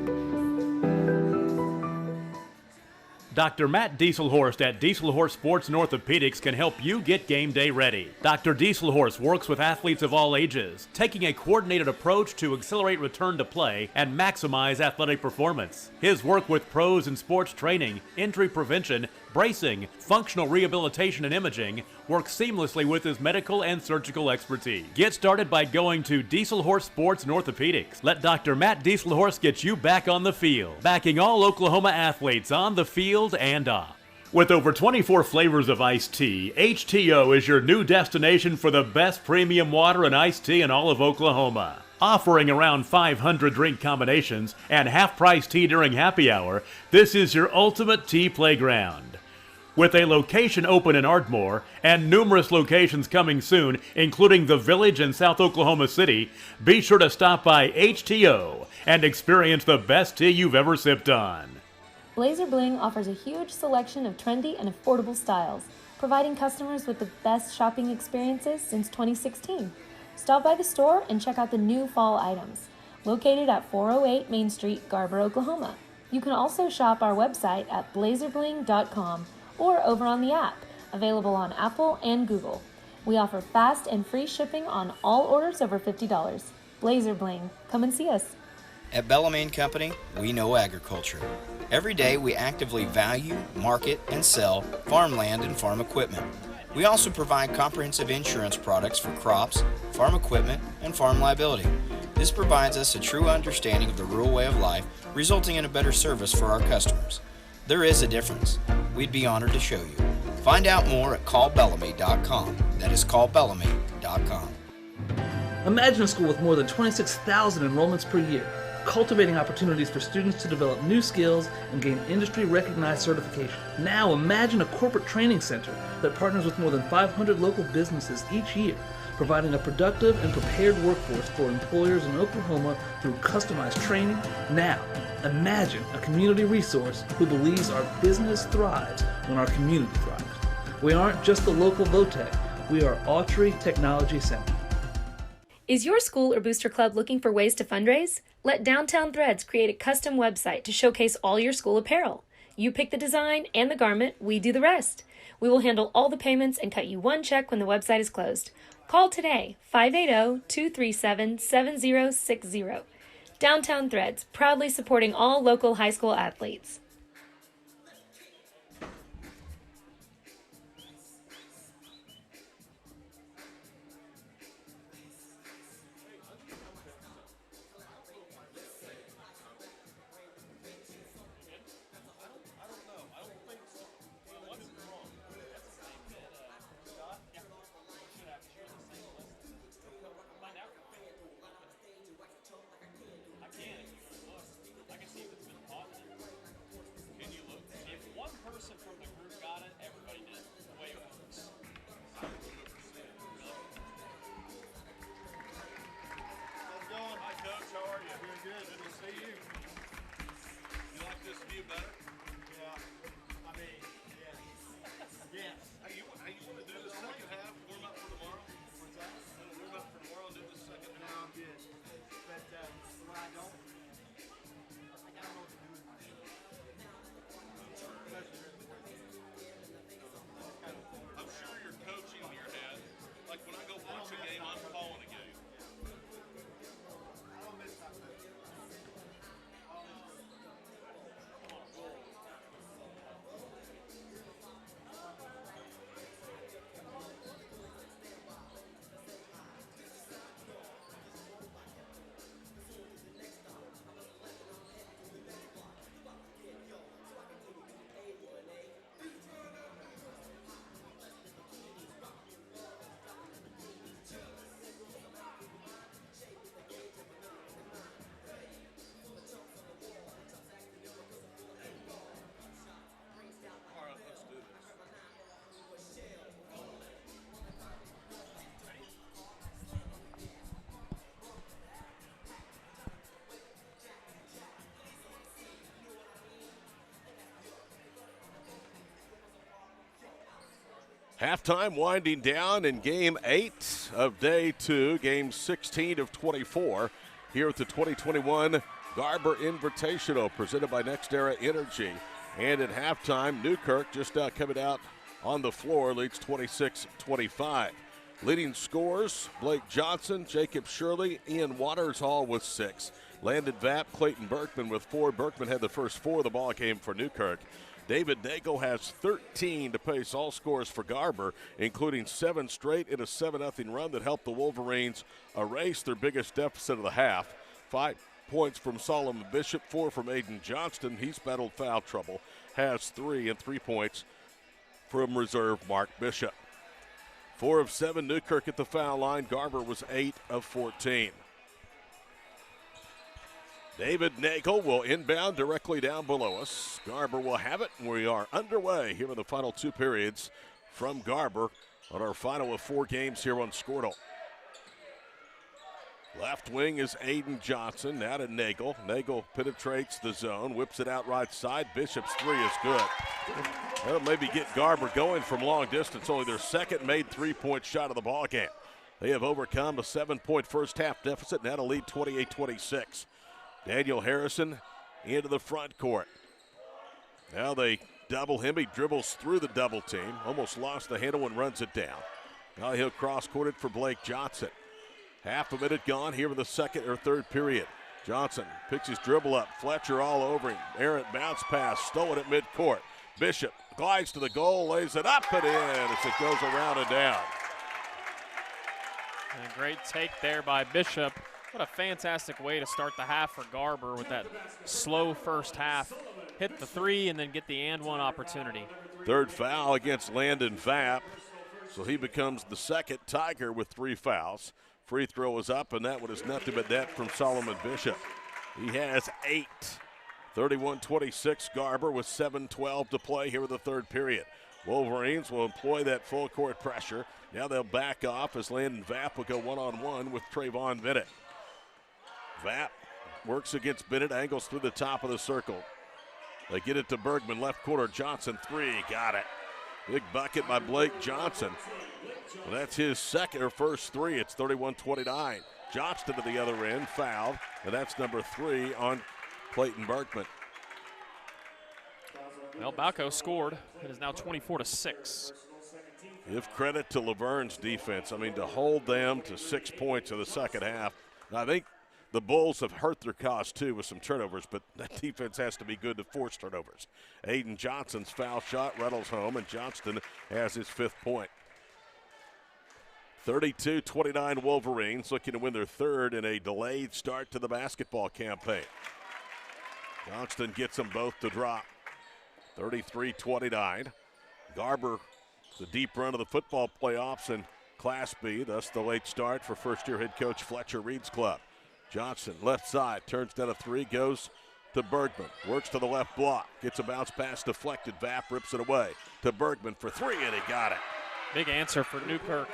Dr. Matt Dieselhorst at Dieselhorst Sports and Orthopedics can help you get game day ready. Dr. Dieselhorst works with athletes of all ages, taking a coordinated approach to accelerate return to play and maximize athletic performance. His work with pros in sports training, injury prevention, bracing, functional rehabilitation, and imaging works seamlessly with his medical and surgical expertise. Get started by going to Dieselhorst Sports and Orthopedics. Let Dr. Matt Dieselhorst get you back on the field, backing all Oklahoma athletes on the field and off. With over 24 flavors of iced tea, HTO is your new destination for the best premium water and iced tea in all of Oklahoma. Offering around 500 drink combinations and half-price tea during happy hour, this is your ultimate tea playground. With a location open in Ardmore and numerous locations coming soon, including the Village in South Oklahoma City, be sure to stop by HTO and experience the best tea you've ever sipped on. Blazer Bling offers a huge selection of trendy and affordable styles, providing customers with the best shopping experiences since 2016. Stop by the store and check out the new fall items, located at 408 Main Street, Garber, Oklahoma. You can also shop our website at blazerbling.com or over on the app, available on Apple and Google. We offer fast and free shipping on all orders over $50. Blazer Bling, come and see us. At Bellamy & Company, we know agriculture. Every day we actively value, market, and sell farmland and farm equipment. We also provide comprehensive insurance products for crops, farm equipment, and farm liability. This provides us a true understanding of the rural way of life, resulting in a better service for our customers. There is a difference. We'd be honored to show you. Find out more at callbellamy.com. That is callbellamy.com. Imagine a school with more than 26,000 enrollments per year, cultivating opportunities for students to develop new skills and gain industry-recognized certification. Now imagine a corporate training center that partners with more than 500 local businesses each year, providing a productive and prepared workforce for employers in Oklahoma through customized training. Now, imagine a community resource who believes our business thrives when our community thrives. We aren't just the local VOTEC, we are Autry Technology Center. Is your school or booster club looking for ways to fundraise? Let Downtown Threads create a custom website to showcase all your school apparel. You pick the design and the garment, we do the rest. We will handle all the payments and cut you one check when the website is closed. Call today, 580-237-7060. Downtown Threads, proudly supporting all local high school athletes. Halftime winding down in Game 8 of Day 2, Game 16 of 24 here at the 2021 Garber Invitational presented by NextEra Energy. And at halftime, Newkirk just now coming out on the floor, leads 26-25. Leading scorers, Blake Johnson, Jacob Shirley, Ian Watershall with 6. Landon Vapp, Clayton Berkman with 4. Berkman had the first 4 of the ball game for Newkirk. David Nagel has 13 to pace all scores for Garber, including 7 straight in a 7-0 run that helped the Wolverines erase their biggest deficit of the half. 5 points from Solomon Bishop, 4 from Aiden Johnston. He's battled foul trouble, has 3, and 3 points from reserve Mark Bishop. 4 of 7, Newkirk at the foul line. Garber was 8 of 14. David Nagel will inbound directly down below us. Garber will have it, and we are underway here in the final 2 periods from Garber on our final of 4 games here on Squirtle. Left wing is Aiden Johnson, now to Nagel. Nagel penetrates the zone, whips it out right side. Bishop's 3 is good. That'll maybe get Garber going from long distance, only their second made 3-point shot of the ball game. They have overcome a 7-point first half deficit, now to lead 28-26. Daniel Harrison into the front court. Now they double him. He dribbles through the double team. Almost lost the handle and runs it down. Now he'll cross-court it for Blake Johnson. Half a minute gone here in the second or third period. Johnson picks his dribble up. Fletcher all over him. Errant bounce pass, stolen at midcourt. Bishop glides to the goal, lays it up and in as it goes around and down. And a great take there by Bishop. What a fantastic way to start the half for Garber with that slow first half. Hit the 3 and then get the and 1 opportunity. Third foul against Landon Vapp. So he becomes the second Tiger with 3 fouls. Free throw is up, and that one is nothing but net from Solomon Bishop. He has 8. 31-26 Garber with 7:12 to play here in the third period. Wolverines will employ that full court pressure. Now they'll back off as Landon Vapp will go one-on-one with Trayvon Bennett. Vapp works against Bennett, angles through the top of the circle. They get it to Bergman, left corner, Johnson, 3, got it. Big bucket by Blake Johnson. Well, that's his second or first 3. It's 31-29. Johnston to the other end, fouled, and that's number 3 on Clayton Berkman. Well, Balco scored. It is now 24-6. Give credit to Laverne's defense. I mean, to hold them to 6 points in the second half. I think the Bulls have hurt their cause, too, with some turnovers, but that defense has to be good to force turnovers. Aiden Johnson's foul shot rattles home, and Johnston has his 5th point. 32-29 Wolverines looking to win their 3rd in a delayed start to the basketball campaign. Johnston gets them both to drop. 33-29. Garber, the deep run of the football playoffs in Class B, thus the late start for first-year head coach Fletcher Reed's club. Johnson, left side, turns down a 3, goes to Bergman. Works to the left block, gets a bounce pass deflected. Vapp rips it away to Bergman for 3, and he got it. Big answer for Newkirk.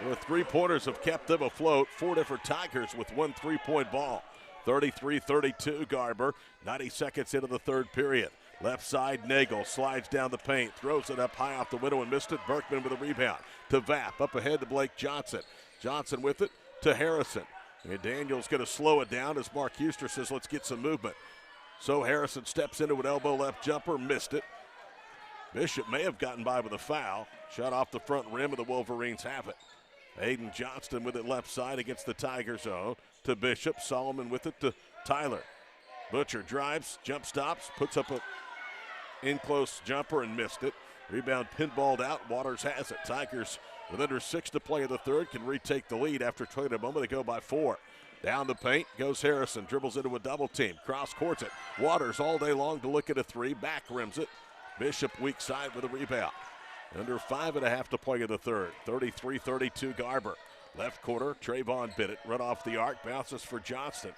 The 3-pointers have kept them afloat. 4 different Tigers with 1 3-point ball. 33-32 Garber, 90 seconds into the 3rd period. Left side, Nagel slides down the paint, throws it up high off the window and missed it. Berkman with a rebound to Vapp, up ahead to Blake Johnson. Johnson with it to Harrison. And Daniel's going to slow it down as Mark Huster says, let's get some movement. So Harrison steps into an elbow left jumper, missed it. Bishop may have gotten by with a foul. Shot off the front rim, and the Wolverines have it. Aiden Johnston with it left side against the Tiger zone to Bishop. Solomon with it to Tyler. Butcher drives, jump stops, puts up a in-close jumper and missed it. Rebound pinballed out. Waters has it. Tigers with under 6 to play in the 3rd can retake the lead after trailing a moment ago by 4. Down the paint goes Harrison. Dribbles into a double team. Cross courts it. Waters all day long to look at a 3. Back rims it. Bishop weak side with a rebound. Under 5.5 to play in the 3rd. 33-32 Garber. Left quarter, Trayvon Bennett. Run off the arc. Bounces for Johnston.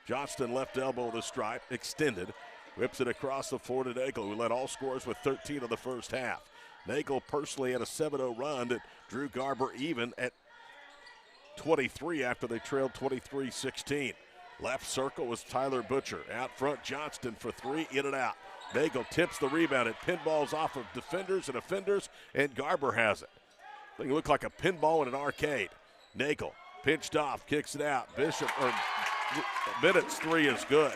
Johnston left elbow of the stripe. Extended. Whips it across the floor to Nagel, who led all scorers with 13 in the first half. Nagel personally had a 7-0 run that drew Garber even at 23 after they trailed 23-16. Left circle was Tyler Butcher. Out front, Johnston for 3, in and out. Nagel tips the rebound. It pinballs off of defenders and offenders, and Garber has it. I think it looked like a pinball in an arcade. Nagel pinched off, kicks it out. Bennett's 3 is good.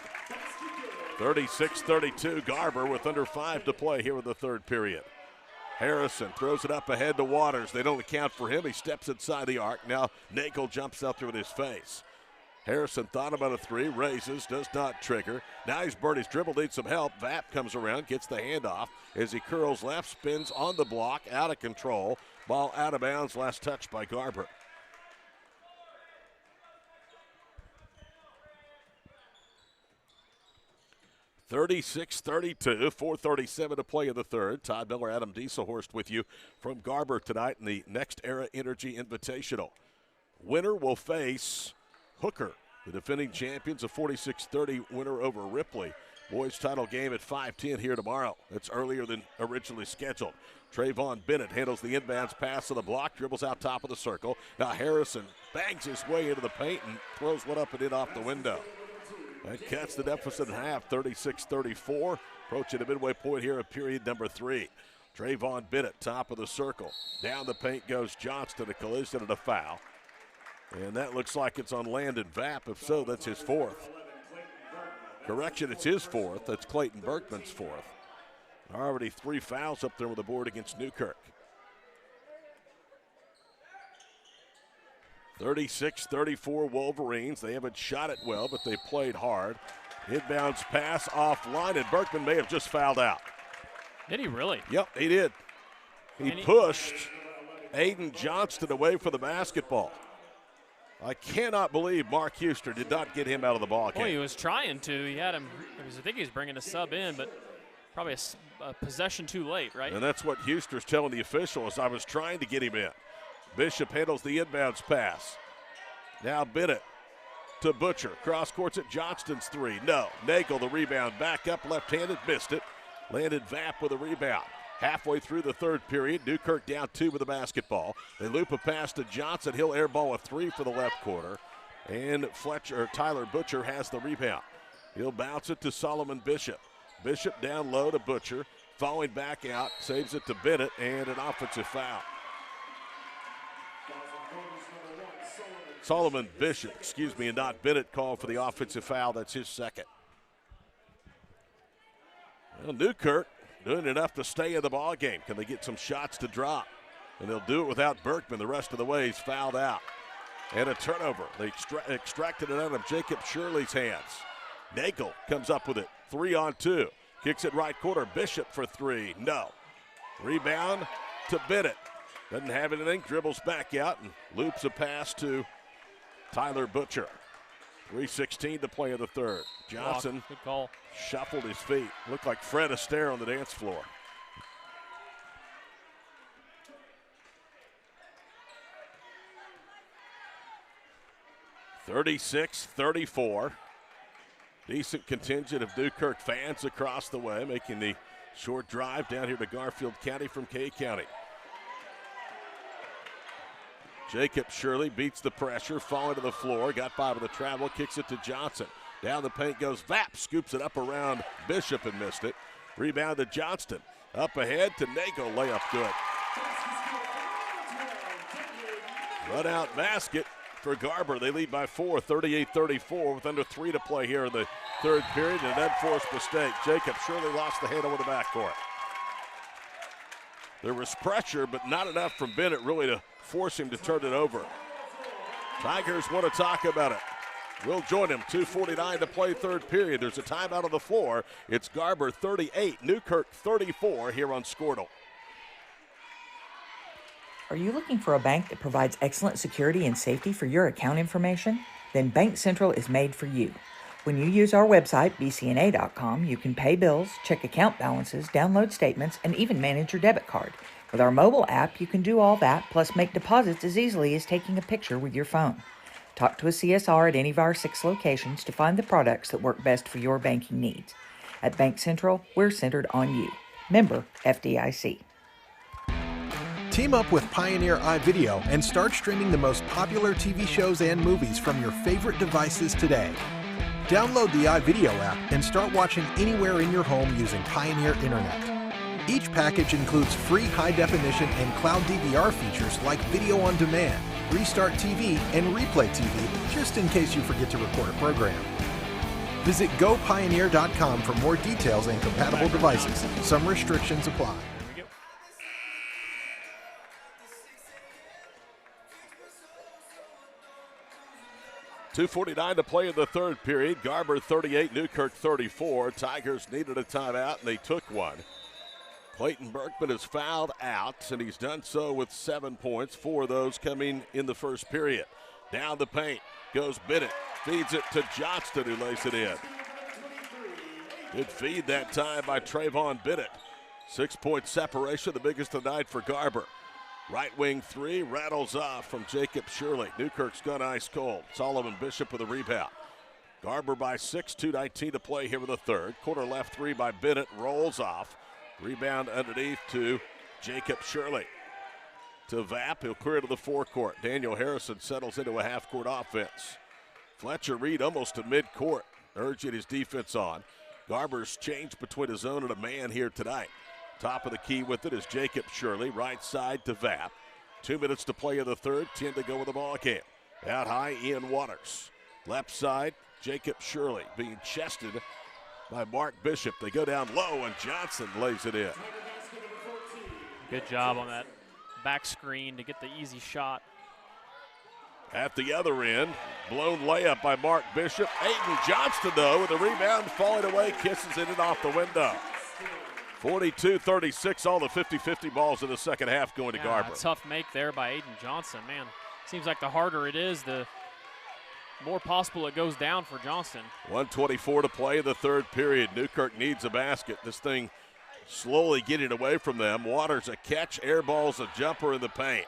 36-32 Garber with under 5 to play here in the 3rd period. Harrison throws it up ahead to Waters. They don't account for him. He steps inside the arc. Now Nagel jumps out there with his face. Harrison thought about a 3, raises, does not trigger. Now he's burned his dribble, needs some help. Vapp comes around, gets the handoff as he curls left, spins on the block, out of control. Ball out of bounds, last touch by Garber. (36-32), 4:37 to play in the 3rd. Todd Miller, Adam Dieselhorst with you from Garber tonight in the Next Era Energy Invitational. Winner will face Hooker, the defending champions, a 46-30 winner over Ripley. Boys title game at 5:10 here tomorrow. That's earlier than originally scheduled. Trayvon Bennett handles the inbounds pass to the block, dribbles out top of the circle. Now Harrison bangs his way into the paint and throws one up and in off the window. That cuts the deficit in half, 36-34. Approaching the midway point here of period number 3. Trayvon Bennett, top of the circle. Down the paint goes Johnston, a collision and a foul. And that looks like it's on Landon Vapp. If so, that's his 4th. Correction, it's his 4th. That's Clayton Berkman's 4th. Already 3 fouls up there with the board against Newkirk. 36-34 Wolverines. They haven't shot it well, but they played hard. Inbounds pass offline, and Berkman may have just fouled out. Did he really? Yep, he did. He pushed Aiden Johnston away from the basketball. I cannot believe Mark Huster did not get him out of the ball game. Well, he was trying to. He had him. I think he was bringing a sub in, but probably a possession too late, right? And that's what Huster's telling the officials. I was trying to get him in. Bishop handles the inbounds pass. Now Bennett to Butcher. Cross courts at Johnston's 3. No. Nagel the rebound. Back up left-handed. Missed it. Landed Vapp with a rebound. Halfway through the 3rd period, Newkirk down 2 with the basketball. They loop a pass to Johnson. He'll airball a 3 for the left quarter. And Tyler Butcher has the rebound. He'll bounce it to Solomon Bishop. Bishop down low to Butcher. Falling back out. Saves it to Bennett. And an offensive foul. Solomon Bishop, and not Bennett called for the offensive foul. That's his 2nd. Well, Newkirk doing enough to stay in the ball game. Can they get some shots to drop? And they'll do it without Berkman the rest of the way. He's fouled out. And a turnover. They extracted it out of Jacob Shirley's hands. Nagel comes up with it. 3-on-2. Kicks it right corner. Bishop for three. No. Rebound to Bennett. Doesn't have anything. Dribbles back out and loops a pass to Tyler Butcher. 3:16 to play in the third. Johnson good call. Shuffled his feet. Looked like Fred Astaire on the dance floor. (36-34). Decent contingent of Newkirk fans across the way, making the short drive down here to Garfield County from Kay County. Jacob Shirley beats the pressure, falling to the floor, got by with a travel, kicks it to Johnson. Down the paint goes Vapp, scoops it up around Bishop and missed it. Rebound to Johnston. Up ahead to Nagel, layup good. Run out basket for Garber. They lead by 4, 38-34 with under 3 to play here in the third period. And an unforced mistake. Jacob Shirley lost the handle in the backcourt. There was pressure, but not enough from Bennett really to force him to turn it over. Tigers want to talk about it. We'll join him. 2:49 to play third period. There's a timeout on the floor. It's Garber 38, Newkirk 34 here on Squirtle. Are you looking for a bank that provides excellent security and safety for your account information? Then Bank Central is made for you. When you use our website, bcna.com, you can pay bills, check account balances, download statements, and even manage your debit card. With our mobile app, you can do all that, plus make deposits as easily as taking a picture with your phone. Talk to a CSR at any of our 6 locations to find the products that work best for your banking needs. At Bank Central, we're centered on you. Member FDIC. Team up with Pioneer iVideo and start streaming the most popular TV shows and movies from your favorite devices today. Download the iVideo app and start watching anywhere in your home using Pioneer Internet. Each package includes free high-definition and cloud DVR features like video on demand, Restart TV, and Replay TV, just in case you forget to record a program. Visit gopioneer.com for more details and compatible devices. Some restrictions apply. 2:49 to play in the third period. Garber 38, Newkirk 34. Tigers needed a timeout, and they took one. Clayton Berkman is fouled out, and he's done so with 7 points, 4 of those coming in the first period. Down the paint goes Bennett, feeds it to Johnston, who lays it in. Good feed that time by Trayvon Bennett. 6-point separation, the biggest of the night for Garber. Right wing three rattles off from Jacob Shirley. Newkirk's gone ice cold. Solomon Bishop with a rebound. Garber by 6, 2:19 to play here in the third. Corner left three by Bennett, rolls off. Rebound underneath to Jacob Shirley. To Vapp, he'll clear to the forecourt. Daniel Harrison settles into a half-court offense. Fletcher Reed almost to midcourt, urging his defense on. Garber's changed between a zone and a man here tonight. Top of the key with it is Jacob Shirley, right side to Vapp. 2 minutes to play in the third, 10 to go in the ball game. Out high, Ian Waters. Left side, Jacob Shirley being chested by Mark Bishop. They go down low, and Johnson lays it in. Good job on that back screen to get the easy shot. At the other end, blown layup by Mark Bishop. Aiden Johnston, though, with the rebound falling away, kisses it in off the window. 42-36, all the 50-50 balls in the second half going to Garber. Tough make there by Aiden Johnson. Man, seems like the harder it is, the more possible it goes down for Johnston. 1:24 to play in the third period. Newkirk needs a basket. This thing slowly getting away from them. Waters a catch, air balls a jumper in the paint.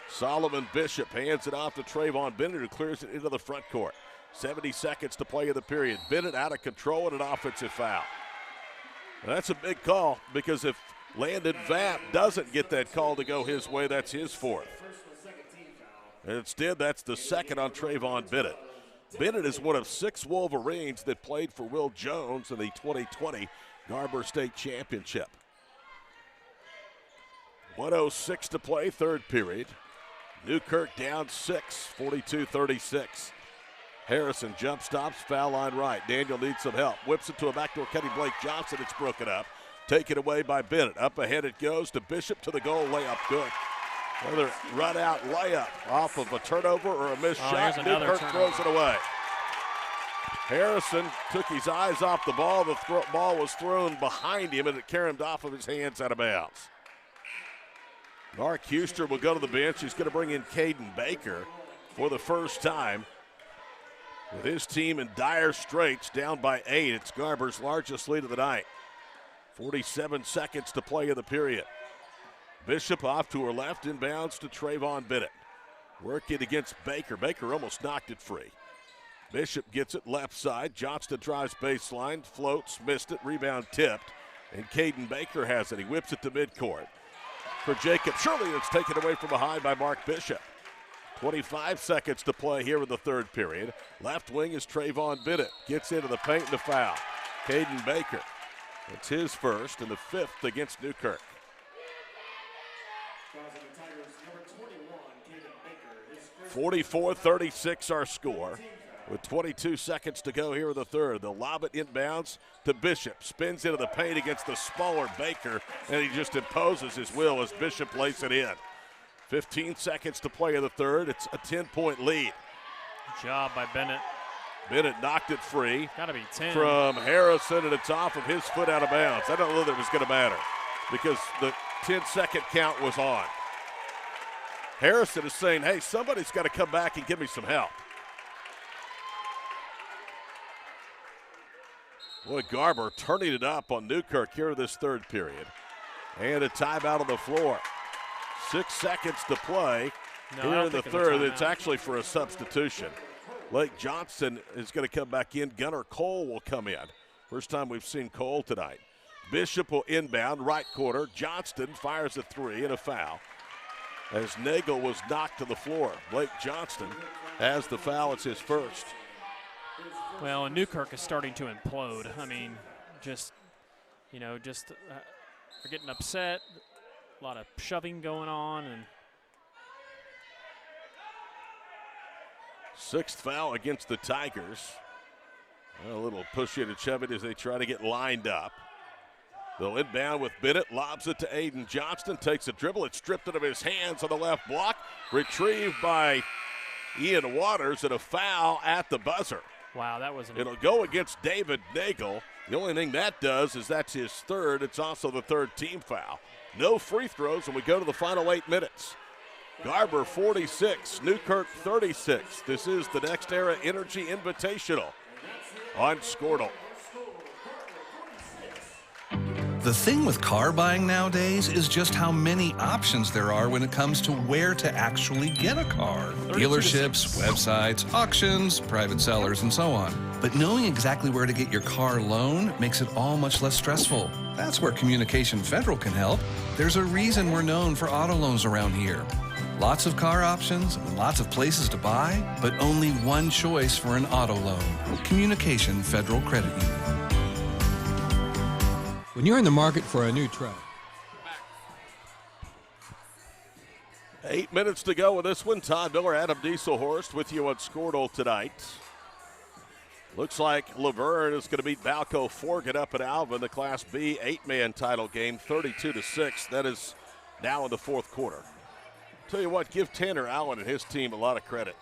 Solomon Bishop hands it off to Trayvon Bennett, who clears it into the front court. 70 seconds to play in the period. Bennett out of control and an offensive foul. That's a big call, because if Landon Vapp doesn't get that call to go his way, that's his fourth. And instead, that's the second on Trayvon Bennett. Bennett is one of 6 Wolverines that played for Will Jones in the 2020 Garber State Championship. 1:06 to play, third period. Newkirk down 6, 42-36. Harrison jump stops, foul line right. Daniel needs some help. Whips it to a backdoor cutting Blake Johnson. It's broken up. taken away by Bennett. Up ahead it goes to Bishop to the goal, layup good. Another run-out layup off of a turnover or a missed shot. Newkirk throws it away. Harrison took his eyes off the ball. The ball was thrown behind him, and it carried off of his hands out of bounds. Mark Huster will go to the bench. He's going to bring in Caden Baker for the first time. With his team in dire straits, down by 8. It's Garber's largest lead of the night. 47 seconds to play in the period. Bishop off to her left, inbounds to Trayvon Bennett. Working against Baker. Baker almost knocked it free. Bishop gets it left side. Johnston drives baseline, floats, missed it, rebound tipped. And Caden Baker has it. He whips it to midcourt. For Jacob Shirley, it's taken away from behind by Mark Bishop. 25 seconds to play here in the third period. Left wing is Trayvon Bennett. Gets into the paint and the foul. Caden Baker. It's his first and the 5th against Newkirk. 44-36 our score. With 22 seconds to go here in the third. They'll lob it inbounds to Bishop. Spins into the paint against the smaller Baker, and he just imposes his will as Bishop lays it in. 15 seconds to play in the third. It's a 10-point lead. Good job by Bennett. Bennett knocked it free. Got to be 10. From Harrison, and it's off of his foot out of bounds. I don't know that it was going to matter because the 10-second count was on. Harrison is saying, hey, somebody's got to come back and give me some help. Boy, Garber turning it up on Newkirk here in this third period. And a timeout on the floor. 6 seconds to play here in the third. It's actually for a substitution. Lake Johnson is going to come back in. Gunnar Cole will come in. First time we've seen Cole tonight. Bishop will inbound, right corner. Johnston fires a 3 and a foul as Nagel was knocked to the floor. Blake Johnston has the foul. It's his first. Well, and Newkirk is starting to implode. I mean, they're getting upset. A lot of shoving going on. And 6th foul against the Tigers. A little push in and shove it as they try to get lined up. They'll inbound with Bennett, lobs it to Aiden Johnston, takes a dribble. It's stripped out of his hands on the left block. Retrieved by Ian Waters, and a foul at the buzzer. Wow, that was It'll go against David Nagel. The only thing that does is that's his third. It's also the third team foul. No free throws, and we go to the final 8 minutes. Garber 46, Newkirk 36. This is the Next Era Energy Invitational on Squirtle. The thing with car buying nowadays is just how many options there are when it comes to where to actually get a car. Dealerships, websites, auctions, private sellers, and so on. But knowing exactly where to get your car loan makes it all much less stressful. That's where Communication Federal can help. There's a reason we're known for auto loans around here. Lots of car options, lots of places to buy, but only one choice for an auto loan. Communication Federal Credit Union. When you're in the market for a new truck. 8 minutes to go with this one. Todd Miller, Adam Dieselhorst with you on Squirtle tonight. Looks like Laverne is going to beat Balco Forget up at Alvin, the Class B 8-man title game, 32-6. That is now in the fourth quarter. Tell you what, give Tanner Allen and his team a lot of credit.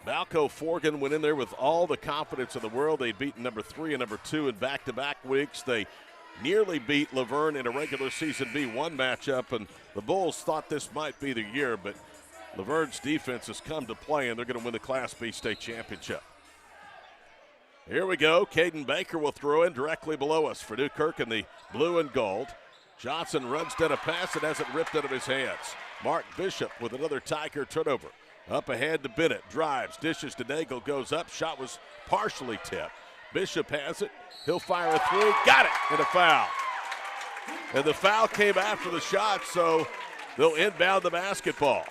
Balco Forgan went in there with all the confidence in the world. They'd beaten number 3 and number 2 in back-to-back weeks. They nearly beat Laverne in a regular season B1 matchup, and the Bulls thought this might be the year, but Laverne's defense has come to play, and they're going to win the Class B state championship. Here we go. Caden Baker will throw in directly below us for Newkirk in the blue and gold. Johnson runs down a pass and has it ripped out of his hands. Mark Bishop with another Tiger turnover. Up ahead to Bennett. Drives, dishes to Nagel, goes up. Shot was partially tipped. Bishop has it. He'll fire a 3. Got it! And a foul. And the foul came after the shot, so they'll inbound the basketball.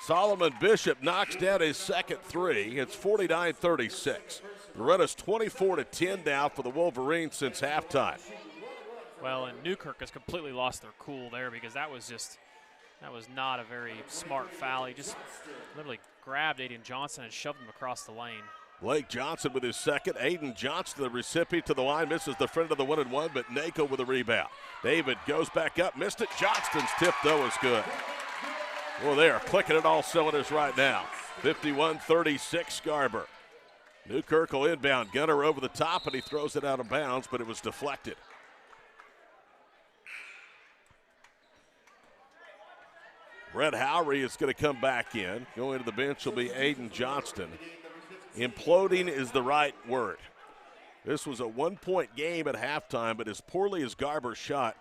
Solomon Bishop knocks down his second 3. It's 49-36. The run is 24-10 now for the Wolverines since halftime. Well, and Newkirk has completely lost their cool there because that was not a very smart foul. He just literally grabbed Aiden Johnson and shoved him across the lane. Blake Johnson with his second. Aiden Johnson, the recipient to the line, misses the front of the 1-and-1, but Nako with a rebound. David goes back up, missed it. Johnston's tip, though, is good. Well, they are clicking at all cylinders right now. 51-36 Garber. Newkirk will inbound. Gunner over the top, and he throws it out of bounds, but it was deflected. Brett Howry is going to come back in. Going to the bench will be Aiden Johnston. Imploding is the right word. This was a one-point game at halftime, but as poorly as Garber shot,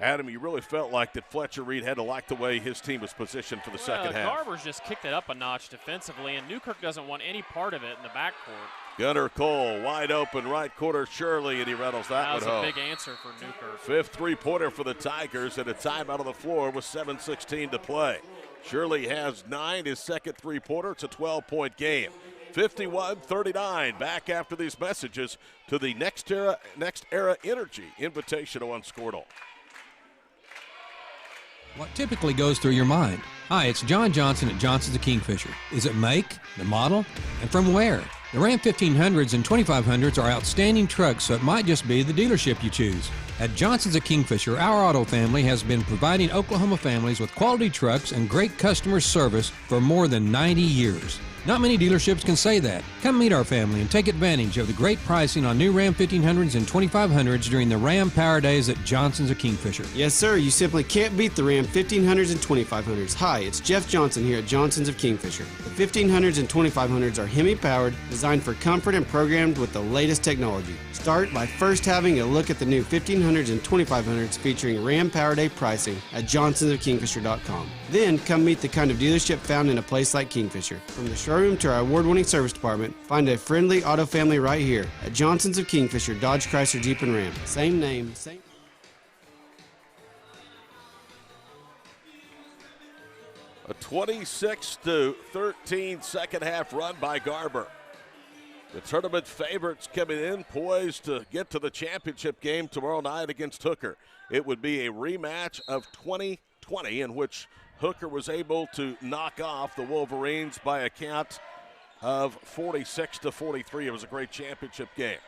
Adam, you really felt like that Fletcher Reed had to like the way his team was positioned for the second half. Garber's just kicked it up a notch defensively, and Newkirk doesn't want any part of it in the backcourt. Gunner Cole, wide open, right corner, Shirley, and he rattles that one home. That was a big answer for Newkirk. Fifth three-pointer for the Tigers, and a timeout on the floor with 7:16 to play. Shirley has 9, his second three-pointer. It's a 12-point game. 51-39. Back after these messages to the Next Era Energy Invitational on Squirtle. What typically goes through your mind? Hi, it's John Johnson at Johnson's of Kingfisher. Is it make, the model, and from where? The Ram 1500s and 2500s are outstanding trucks, so it might just be the dealership you choose. At Johnson's of Kingfisher, our auto family has been providing Oklahoma families with quality trucks and great customer service for more than 90 years. Not many dealerships can say that. Come meet our family and take advantage of the great pricing on new Ram 1500s and 2500s during the Ram Power Days at Johnson's of Kingfisher. Yes, sir. You simply can't beat the Ram 1500s and 2500s. Hi, it's Jeff Johnson here at Johnson's of Kingfisher. The 1500s and 2500s are Hemi-powered, designed for comfort and programmed with the latest technology. Start by first having a look at the new 1500s and 2500s featuring Ram Power Day pricing at johnsonsofkingfisher.com. Then come meet the kind of dealership found in a place like Kingfisher. From the showroom to our award-winning service department, find a friendly auto family right here at Johnson's of Kingfisher, Dodge, Chrysler, Jeep, and Ram. Same name, same... A 26-13 second half run by Garber. The tournament favorites coming in, poised to get to the championship game tomorrow night against Hooker. It would be a rematch of 2020 in which Hooker was able to knock off the Wolverines by a count of 46-43. It was a great championship game.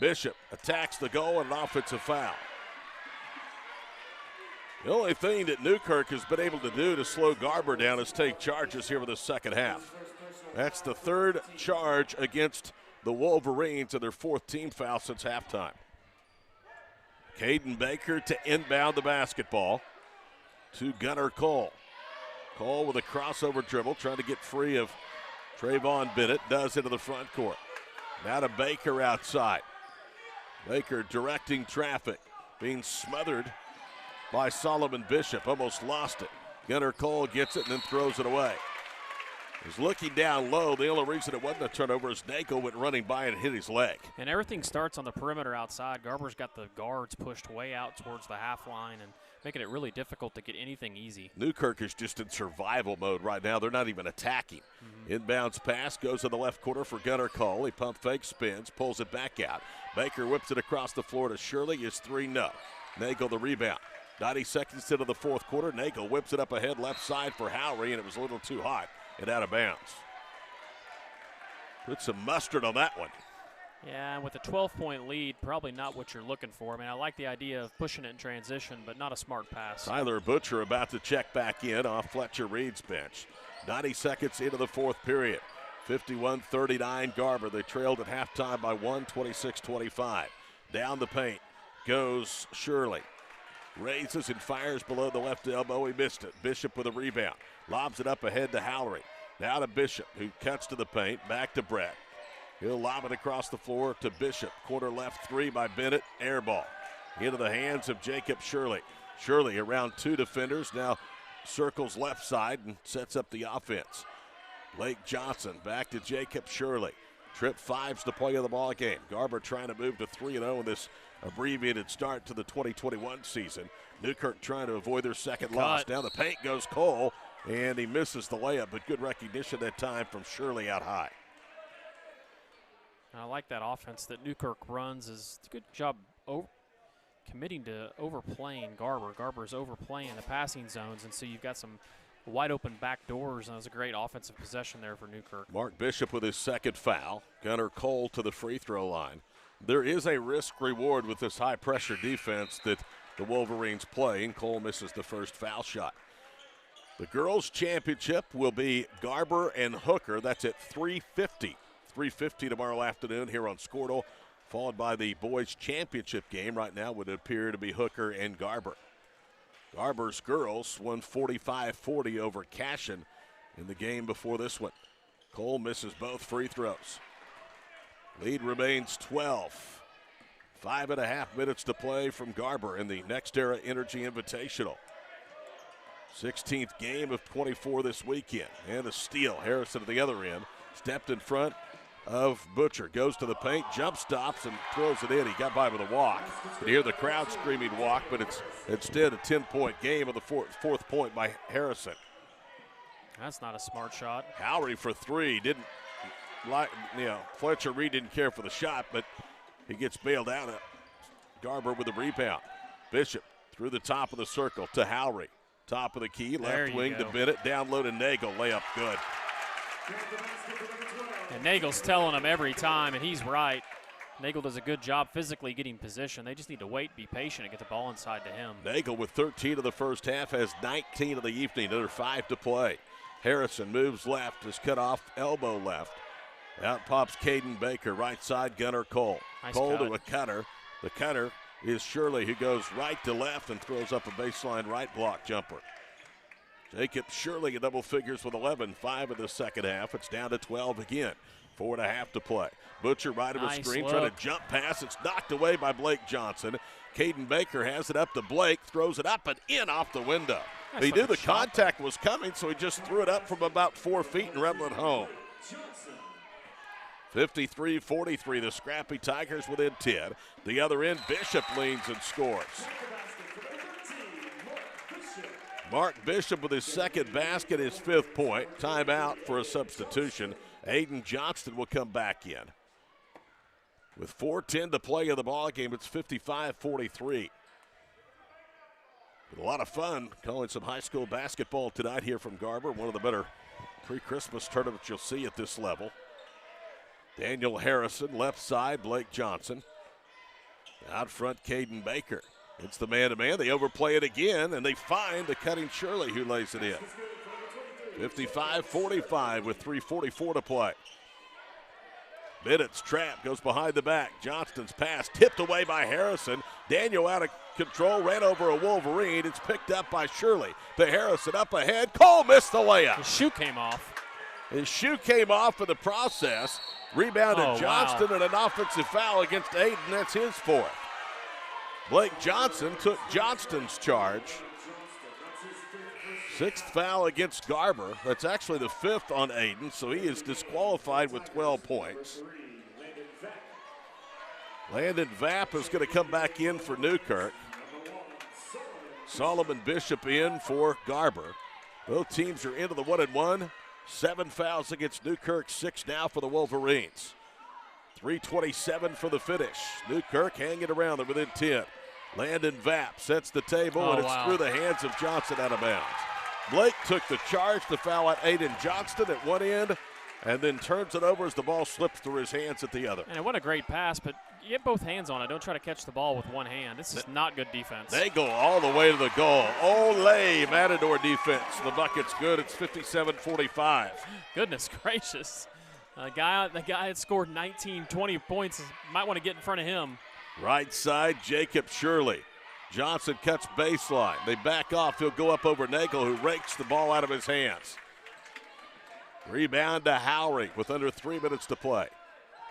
Bishop attacks the goal and an offensive foul. The only thing that Newkirk has been able to do to slow Garber down is take charges here in the second half. That's the third charge against the Wolverines and their fourth team foul since halftime. Caden Baker to inbound the basketball to Gunner Cole. Cole with a crossover dribble, trying to get free of Trayvon Bennett, does into the front court. Now to Baker outside. Baker directing traffic, being smothered by Solomon Bishop, almost lost it. Gunner Cole gets it and then throws it away. He's looking down low. The only reason it wasn't a turnover is Nako went running by and hit his leg. And everything starts on the perimeter outside. Garber's got the guards pushed way out towards the half line and making it really difficult to get anything easy. Newkirk is just in survival mode right now. They're not even attacking. Inbounds pass goes to the left corner for Gunner Cole. He pump fake, spins, pulls it back out. Baker whips it across the floor to Shirley. Is 3-0. Nagel the rebound. 90 seconds into the fourth quarter. Nagel whips it up ahead left side for Howry, and it was a little too hot and out of bounds. Put some mustard on that one. Yeah, and with a 12-point lead, probably not what you're looking for. I mean, I like the idea of pushing it in transition, but not a smart pass. Tyler Butcher about to check back in off Fletcher Reed's bench. 90 seconds into the fourth period. 51-39 Garber. They trailed at halftime by 1, 26-25. Down the paint goes Shirley. Raises and fires below the left elbow. He missed it. Bishop with a rebound. Lobs it up ahead to Howry. Now to Bishop, who cuts to the paint. Back to Brett. He'll lob it across the floor to Bishop. Corner left three by Bennett. Air ball. Into the hands of Jacob Shirley. Shirley around two defenders. Now circles left side and sets up the offense. Blake Johnson back to Jacob Shirley. Trip five's the play of the ball game. Garber trying to move to 3-0 in this abbreviated start to the 2021 season. Newkirk trying to avoid their second loss. Down the paint goes Cole, and he misses the layup, but good recognition that time from Shirley out high. I like that offense that Newkirk runs. Is a good job committing to overplaying Garber. Garber's overplaying the passing zones, and so you've got some wide open back doors, and it was a great offensive possession there for Newkirk. Mark Bishop with his second foul. Gunnar Cole to the free throw line. There is a risk reward with this high pressure defense that the Wolverines play, and Cole misses the first foul shot. The girls' championship will be Garber and Hooker. That's at 3:50. 3:50 tomorrow afternoon here on Squirtle, followed by the boys' championship game. Right now would appear to be Hooker and Garber. Garber's girls won 45-40 over Cashin in the game before this one. Cole misses both free throws. Lead remains 12. 5.5 minutes to play from Garber in the Next Era Energy Invitational. 16th game of 24 this weekend. And a steal. Harrison at the other end. Stepped in front of Butcher. Goes to the paint, jump stops, and throws it in. He got by with a walk. You can hear the crowd screaming walk, but it's instead a 10-point game of the fourth point by Harrison. That's not a smart shot. Howry for three. Didn't like, Fletcher Reed didn't care for the shot, but he gets bailed out. Garber with the rebound. Bishop through the top of the circle to Howry. Top of the key, left wing to Bennett. Down low to Nagel. Layup good. And Nagel's telling him every time, and he's right. Nagel does a good job physically getting position. They just need to wait, be patient, and get the ball inside to him. Nagel with 13 of the first half has 19 of the evening. Another 5 to play. Harrison moves left, is cut off, elbow left. Out pops Caden Baker, right side, Gunnar Cole. Nice Cole cut. to a cutter. The cutter is Shirley, who goes right to left and throws up a baseline right block jumper. Jacob Shirley in double figures with 11, 5 in the second half. It's down to 12 again. 4.5 to play. Butcher right of a screen, trying to jump pass. It's knocked away by Blake Johnson. Caden Baker has it up to Blake, throws it up and in off the window. He knew the contact was coming, so he just threw it up from about 4 feet and rebelled home. 53-43, the scrappy Tigers within 10. The other end, Bishop leans and scores. Mark Bishop with his second basket, his 5th point. Timeout for a substitution. Aiden Johnston will come back in. With 4:10 to play in the ballgame, it's 55-43. A lot of fun calling some high school basketball tonight here from Garber. One of the better pre-Christmas tournaments you'll see at this level. Daniel Harrison, left side, Blake Johnson. Out front, Caden Baker. It's the man-to-man. They overplay it again, and they find the cutting Shirley, who lays it in. 55-45 with 3:44 to play. Bennett's trap goes behind the back. Johnston's pass tipped away by Harrison. Daniel out of control, ran over a Wolverine. It's picked up by Shirley. To Harrison up ahead. Cole missed the layup. His shoe came off. His shoe came off in the process. Rebounded Johnston and an offensive foul against Aiden. That's his 4th. Blake Johnson took Johnston's charge. 6th foul against Garber. That's actually the 5th on Aiden, so he is disqualified with 12 points. Landon Vapp is going to come back in for Newkirk. Solomon Bishop in for Garber. Both teams are into the 1-1. 7 fouls against Newkirk, 6 now for the Wolverines. 3:27 for the finish. Newkirk hanging around. They're within 10. Landon Vapp sets the table, and it's through the hands of Johnson out of bounds. Blake took the charge to foul out Aiden Johnston at one end, and then turns it over as the ball slips through his hands at the other. And what a great pass, but get both hands on it. Don't try to catch the ball with one hand. This is not good defense. They go all the way to the goal. Ole Matador defense. The bucket's good. It's 57-45. Goodness gracious. The guy that scored 19, 20 points might want to get in front of him. Right side, Jacob Shirley. Johnson cuts baseline. They back off. He'll go up over Nagel, who rakes the ball out of his hands. Rebound to Howry with under 3 minutes to play.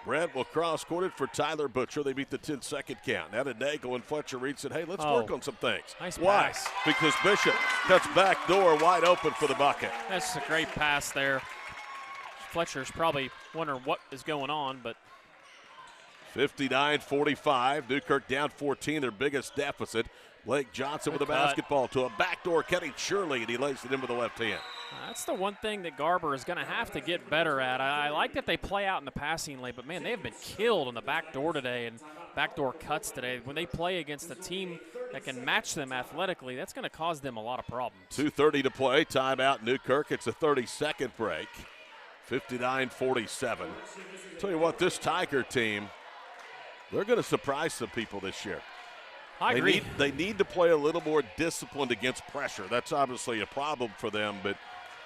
Brent will cross-court it for Tyler Butcher. They beat the 10-second count. Now to Nagel, and Fletcher Reed said, hey, let's work on some things. Nice Why? pass. Because Bishop cuts back door wide open for the bucket. That's a great pass there. Fletcher's probably wondering what is going on, but 59-45. Newkirk down 14, their biggest deficit. Blake Johnson with the basketball to a backdoor cutting Shirley, and he lays it in with the left hand. That's the one thing that Garber is going to have to get better at. I like that they play out in the passing lane, but, man, they have been killed on the back door today and backdoor cuts today. When they play against a team that can match them athletically, that's going to cause them a lot of problems. 2:30 to play. Timeout Newkirk. It's a 30-second break. 59-47. Tell you what, this Tiger team, they're going to surprise some people this year. I agree. They need to play a little more disciplined against pressure. That's obviously a problem for them, but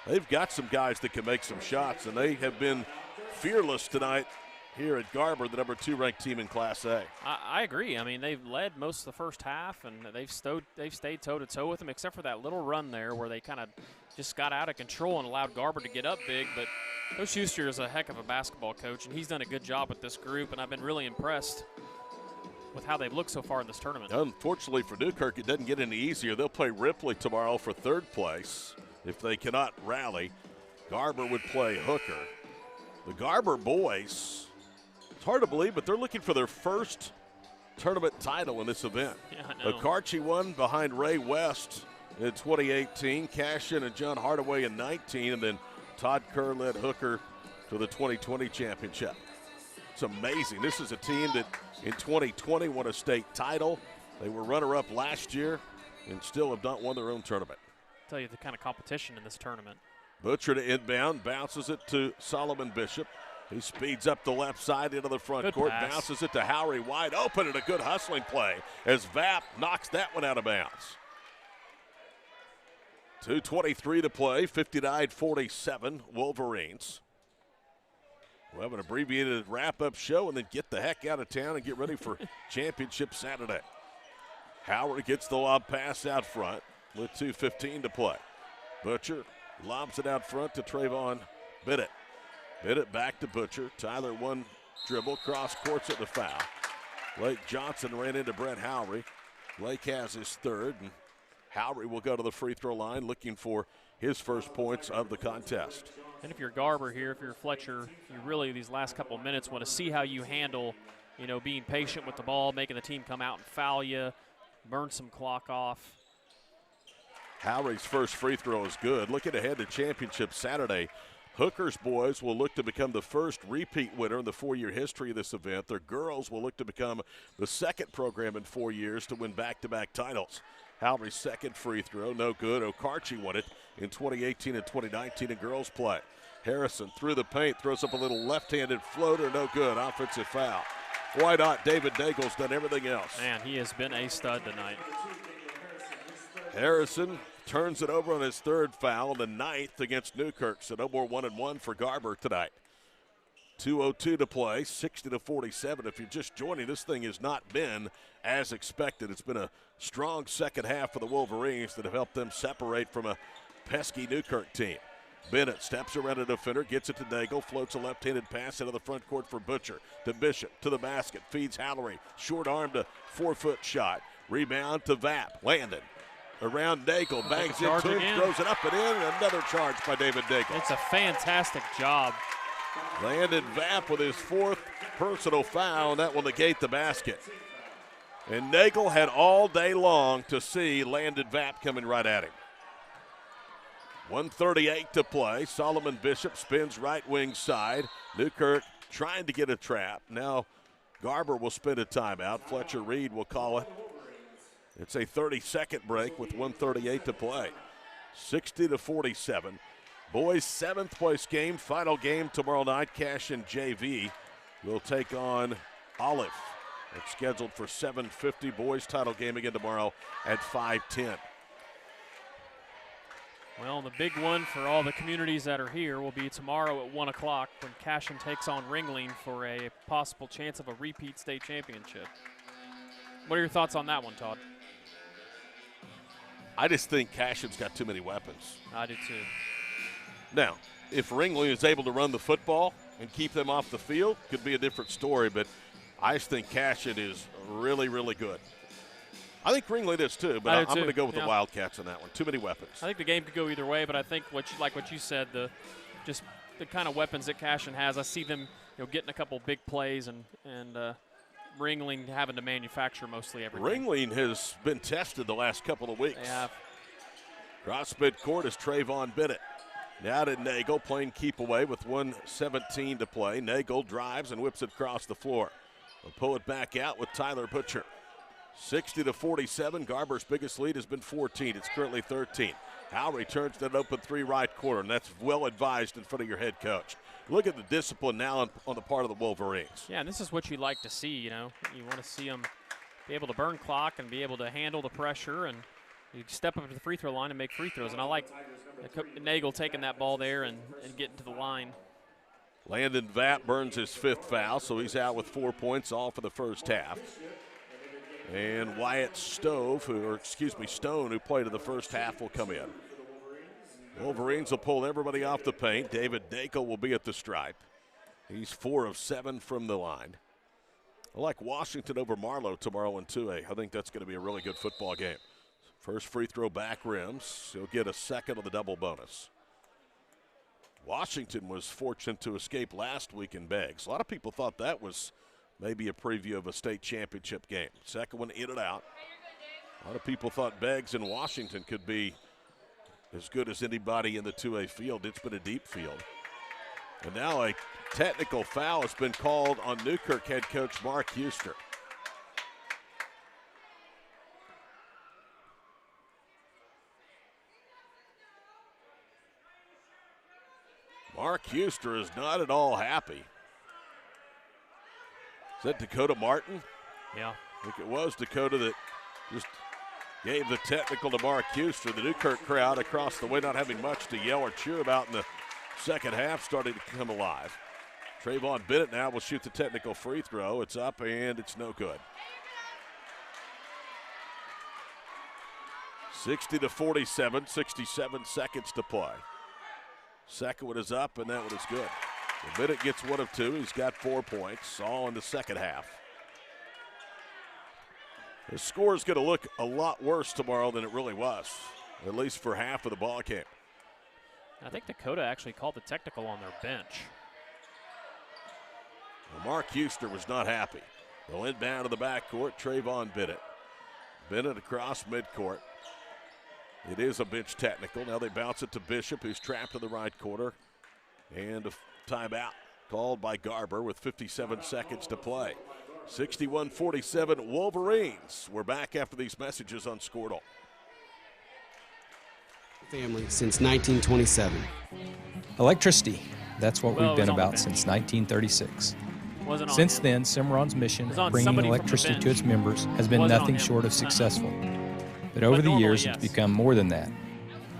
they've got some guys that can make some shots, and they have been fearless tonight here at Garber, the number 2 ranked team in Class A. I agree. I mean, they've led most of the first half, and they've stayed toe-to-toe with them, except for that little run there where they kind of just got out of control and allowed Garber to get up big. But Coach Schuster is a heck of a basketball coach, and he's done a good job with this group, and I've been really impressed with how they've looked so far in this tournament. Unfortunately for Newkirk, it doesn't get any easier. They'll play Ripley tomorrow for 3rd place. If they cannot rally, Garber would play Hooker. The Garber boys, it's hard to believe, but they're looking for their first tournament title in this event. Yeah, I know. Okarche won behind Ray West in 2018, Cashin and John Hardaway in 19, and then Todd Kerr led Hooker to the 2020 championship. It's amazing. This is a team that in 2020 won a state title. They were runner-up last year and still have not won their own tournament. I'll tell you the kind of competition in this tournament. Butcher to inbound, bounces it to Solomon Bishop. He speeds up the left side into the front court, bounces it to Howery, wide open, and a good hustling play as Vapp knocks that one out of bounds. 2:23 to play, 59-47, Wolverines. We'll have an abbreviated wrap-up show and then get the heck out of town and get ready for Championship Saturday. Howard gets the lob pass out front with 2:15 to play. Butcher lobs it out front to Trayvon Bidditt. Bidditt back to Butcher. Tyler one dribble, cross courts at the foul. Blake Johnson ran into Brett Howery. Blake has his 3rd, and Howery will go to the free throw line looking for his first points of the contest. And if you're Garber here, if you're Fletcher, you really, these last couple of minutes, want to see how you handle, being patient with the ball, making the team come out and foul you, burn some clock off. Howery's first free throw is good. Looking ahead to Championship Saturday, Hooker's boys will look to become the first repeat winner in the 4-year history of this event. Their girls will look to become the 2nd program in 4 years to win back-to-back titles. Howery's 2nd free throw, no good. Okarche won it in 2018 and 2019 in girls play. Harrison through the paint, throws up a little left-handed floater, no good. Offensive foul. Why not? David Daigle's done everything else. Man, he has been a stud tonight. Harrison turns it over on his 3rd foul, the 9th against Newkirk. So no more 1-and-1 for Garber tonight. 2:02 to play, 60-47. If you're just joining, this thing has not been as expected. It's been a strong second half for the Wolverines that have helped them separate from a pesky Newkirk team. Bennett steps around a defender, gets it to Daigle, floats a left-handed pass into the front court for Butcher. To Bishop, to the basket, feeds Hallery. Short arm to 4-foot shot. Rebound to Vapp, Landon. Around Daigle, bangs it, throws it up and in, and another charge by David Daigle. It's a fantastic job. Landon Vapp with his 4th personal foul, and that will negate the basket. And Nagel had all day long to see Landon Vapp coming right at him. 1:38 to play. Solomon Bishop spins right wing side. Newkirk trying to get a trap. Now Garber will spin a timeout. Fletcher Reed will call it. It's a 30-second break with 1:38 to play. 60-47. Boys' 7th place game, final game tomorrow night. Cash and JV will take on Olive. It's scheduled for 7:50. Boys' title game again tomorrow at 5:10. Well, the big one for all the communities that are here will be tomorrow at 1 o'clock when Cashin takes on Ringling for a possible chance of a repeat state championship. What are your thoughts on that one, Todd? I just think Cashin's got too many weapons. I do too. Now, if Ringling is able to run the football and keep them off the field, could be a different story, but I just think Cashin is really, really good. I think Ringling is too, but I'm going to go with the Wildcats on that one. Too many weapons. I think the game could go either way, but I think what you said, the kind of weapons that Cashin has, I see them getting a couple big plays and Ringling having to manufacture mostly everything. Ringling has been tested the last couple of weeks. They have. Cross midcourt is Trayvon Bennett. Now to Nagel playing keep away with 1:17 to play. Nagel drives and whips it across the floor. They'll pull it back out with Tyler Butcher. 60-47. Garber's biggest lead has been 14. It's currently 13. Howe returns to that open three right corner, and that's well advised in front of your head coach. Look at the discipline now on the part of the Wolverines. Yeah, and this is what you like to see, you know. You want to see them be able to burn clock and be able to handle the pressure, and you step up to the free throw line and make free throws. And I like Nagel taking that ball there and getting to the line. Landon Vapp burns his 5th foul, so he's out with 4 points, all for the first half. And Wyatt Stone, who played in the first half, will come in. Wolverines will pull everybody off the paint. David Dako will be at the stripe. He's 4 of 7 from the line. I like Washington over Marlowe tomorrow in 2A. I think that's going to be a really good football game. First free throw back rims. He'll get a second on the double bonus. Washington was fortunate to escape last week in Beggs. A lot of people thought that was maybe a preview of a state championship game. Second one in and out. A lot of people thought Beggs and Washington could be as good as anybody in the 2A field. It's been a deep field. And now a technical foul has been called on Newkirk head coach Mark Huster. Mark Huster is not at all happy. Is that Dakota Martin? Yeah. I think it was Dakota that just gave the technical to Mark Huster. The Newkirk crowd across the way not having much to yell or cheer about in the second half, starting to come alive. Trayvon Bennett now will shoot the technical free throw. It's up and it's no good. 60-47, 67 seconds to play. Second one is up, and that one is good. Bennett gets 1 of 2. He's got 4 points, all in the second half. The score is going to look a lot worse tomorrow than it really was, at least for half of the ball game. I think Dakota actually called the technical on their bench. Well, Mark Huster was not happy. They'll inbound to the backcourt, Trayvon Bennett. Bennett across midcourt. It is a bench technical. Now they bounce it to Bishop, who's trapped in the right corner. And a timeout called by Garber with 57 seconds to play. 61-47 Wolverines. We're back after these messages on Squirtle. Family since 1927. Electricity. That's what we've been about since 1936. Since then, Cimarron's mission of bringing electricity to its members has been nothing short of successful. But over the years, it's become more than that.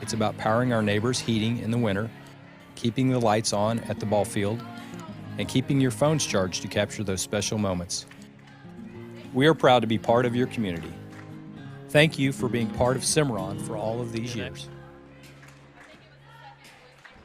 It's about powering our neighbors' heating in the winter, keeping the lights on at the ball field, and keeping your phones charged to capture those special moments. We are proud to be part of your community. Thank you for being part of Cimarron for all of these years.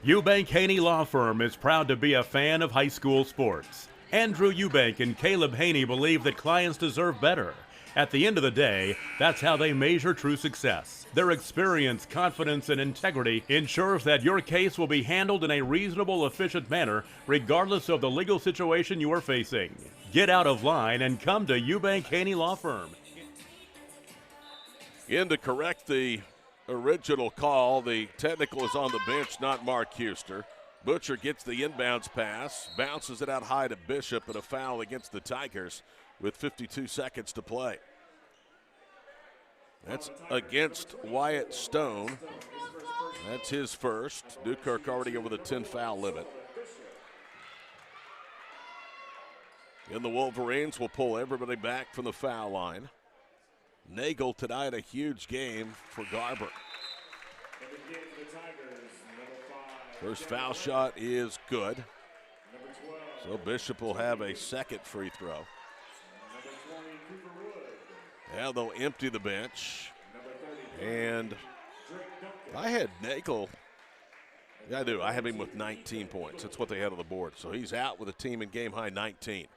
Eubank Haney Law Firm is proud to be a fan of high school sports. Andrew Eubank and Caleb Haney believe that clients deserve better. At the end of the day, that's how they measure true success. Their experience, confidence, and integrity ensures that your case will be handled in a reasonable, efficient manner, regardless of the legal situation you are facing. Get out of line and come to Eubank Haney Law Firm. In to correct the original call, the technical is on the bench, not Mark Huster. Butcher gets the inbounds pass, bounces it out high to Bishop, and a foul against the Tigers with 52 seconds to play. That's against Wyatt Stone. That's his first. Newkirk already over the 10-foul limit. And the Wolverines will pull everybody back from the foul line. Nagel tonight, a huge game for Garber. First foul shot is good. So Bishop will have a second free throw. Now they'll empty the bench. And I had Nagel. Yeah, I do. I have him with 19 points. That's what they had on the board. So he's out with a team in game high 19.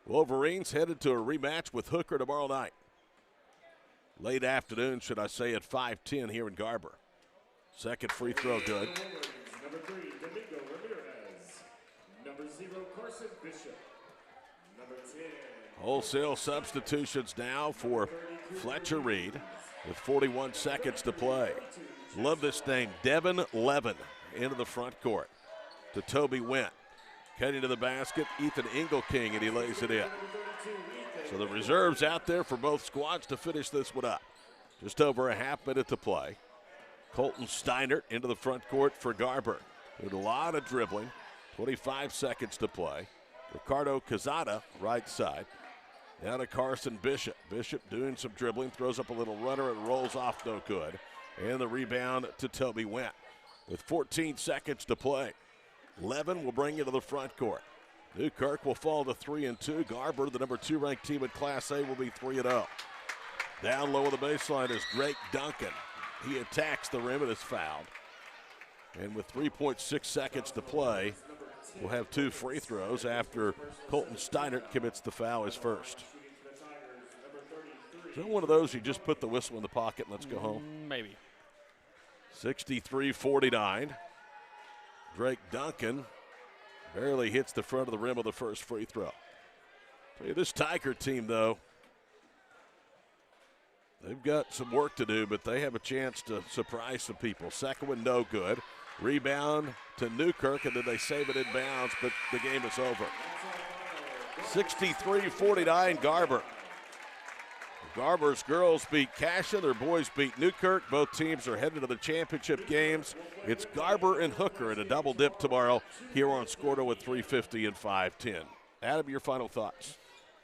Wolverines headed to a rematch with Hooker tomorrow night. Late afternoon, should I say, at 5:10 here in Garber. Second free throw good. Number 3, Domingo Ramirez. Number 0, Carson Bishop. Number 10. Wholesale substitutions now for Fletcher Reed with 41 seconds to play. Love this name, Devin Levin. into the front court to Toby Went. Cutting to the basket, Ethan Engelking, and he lays it in. So the reserves out there for both squads to finish this one up. Just over a half minute to play. Colton Steinert into the front court for Garber. Did a lot of dribbling. 25 seconds to play. Ricardo Cazada, right side. Now to Carson Bishop. Bishop doing some dribbling, throws up a little runner and rolls off, no good. And the rebound to Toby Went. With 14 seconds to play. Levin will bring you to the front court. Newkirk will fall to 3-2. Garber, the number 2 ranked team in Class A, will be 3-0. Down low on the baseline is Drake Duncan. He attacks the rim and is fouled. And with 3.6 seconds to play, we'll have 2 free throws after Colton Steinert commits the foul his first. Is that one of those you just put the whistle in the pocket and let's go home? Maybe. 63-49. Drake Duncan barely hits the front of the rim of the first free throw. Tell you, this Tiger team, though, they've got some work to do, but they have a chance to surprise some people. Second one, no good. Rebound to Newkirk, and then they save it in bounds, but the game is over. 63-49 Garber. Garber's girls beat Cassia. Their boys beat Newkirk. Both teams are headed to the championship games. It's Garber and Hooker in a double dip tomorrow here on Scorto at 3:50 and 5:10. Adam, your final thoughts?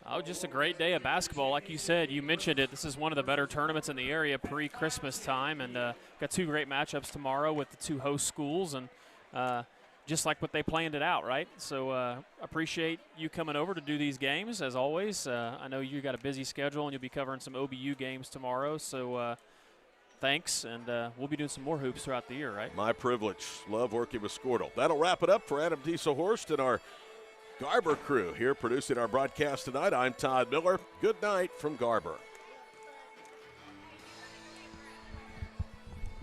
Oh, just a great day of basketball. Like you said, you mentioned it. This is one of the better tournaments in the area pre-Christmas time, and got 2 great matchups tomorrow with the 2 host schools, and just like what they planned it out, right? So appreciate you coming over to do these games, as always. I know you got a busy schedule, and you'll be covering some OBU games tomorrow, so thanks, and we'll be doing some more hoops throughout the year, right? My privilege. Love working with Scorto. That'll wrap it up for Adam Dieselhorst and our Garber crew here producing our broadcast tonight. I'm Todd Miller. Good night from Garber.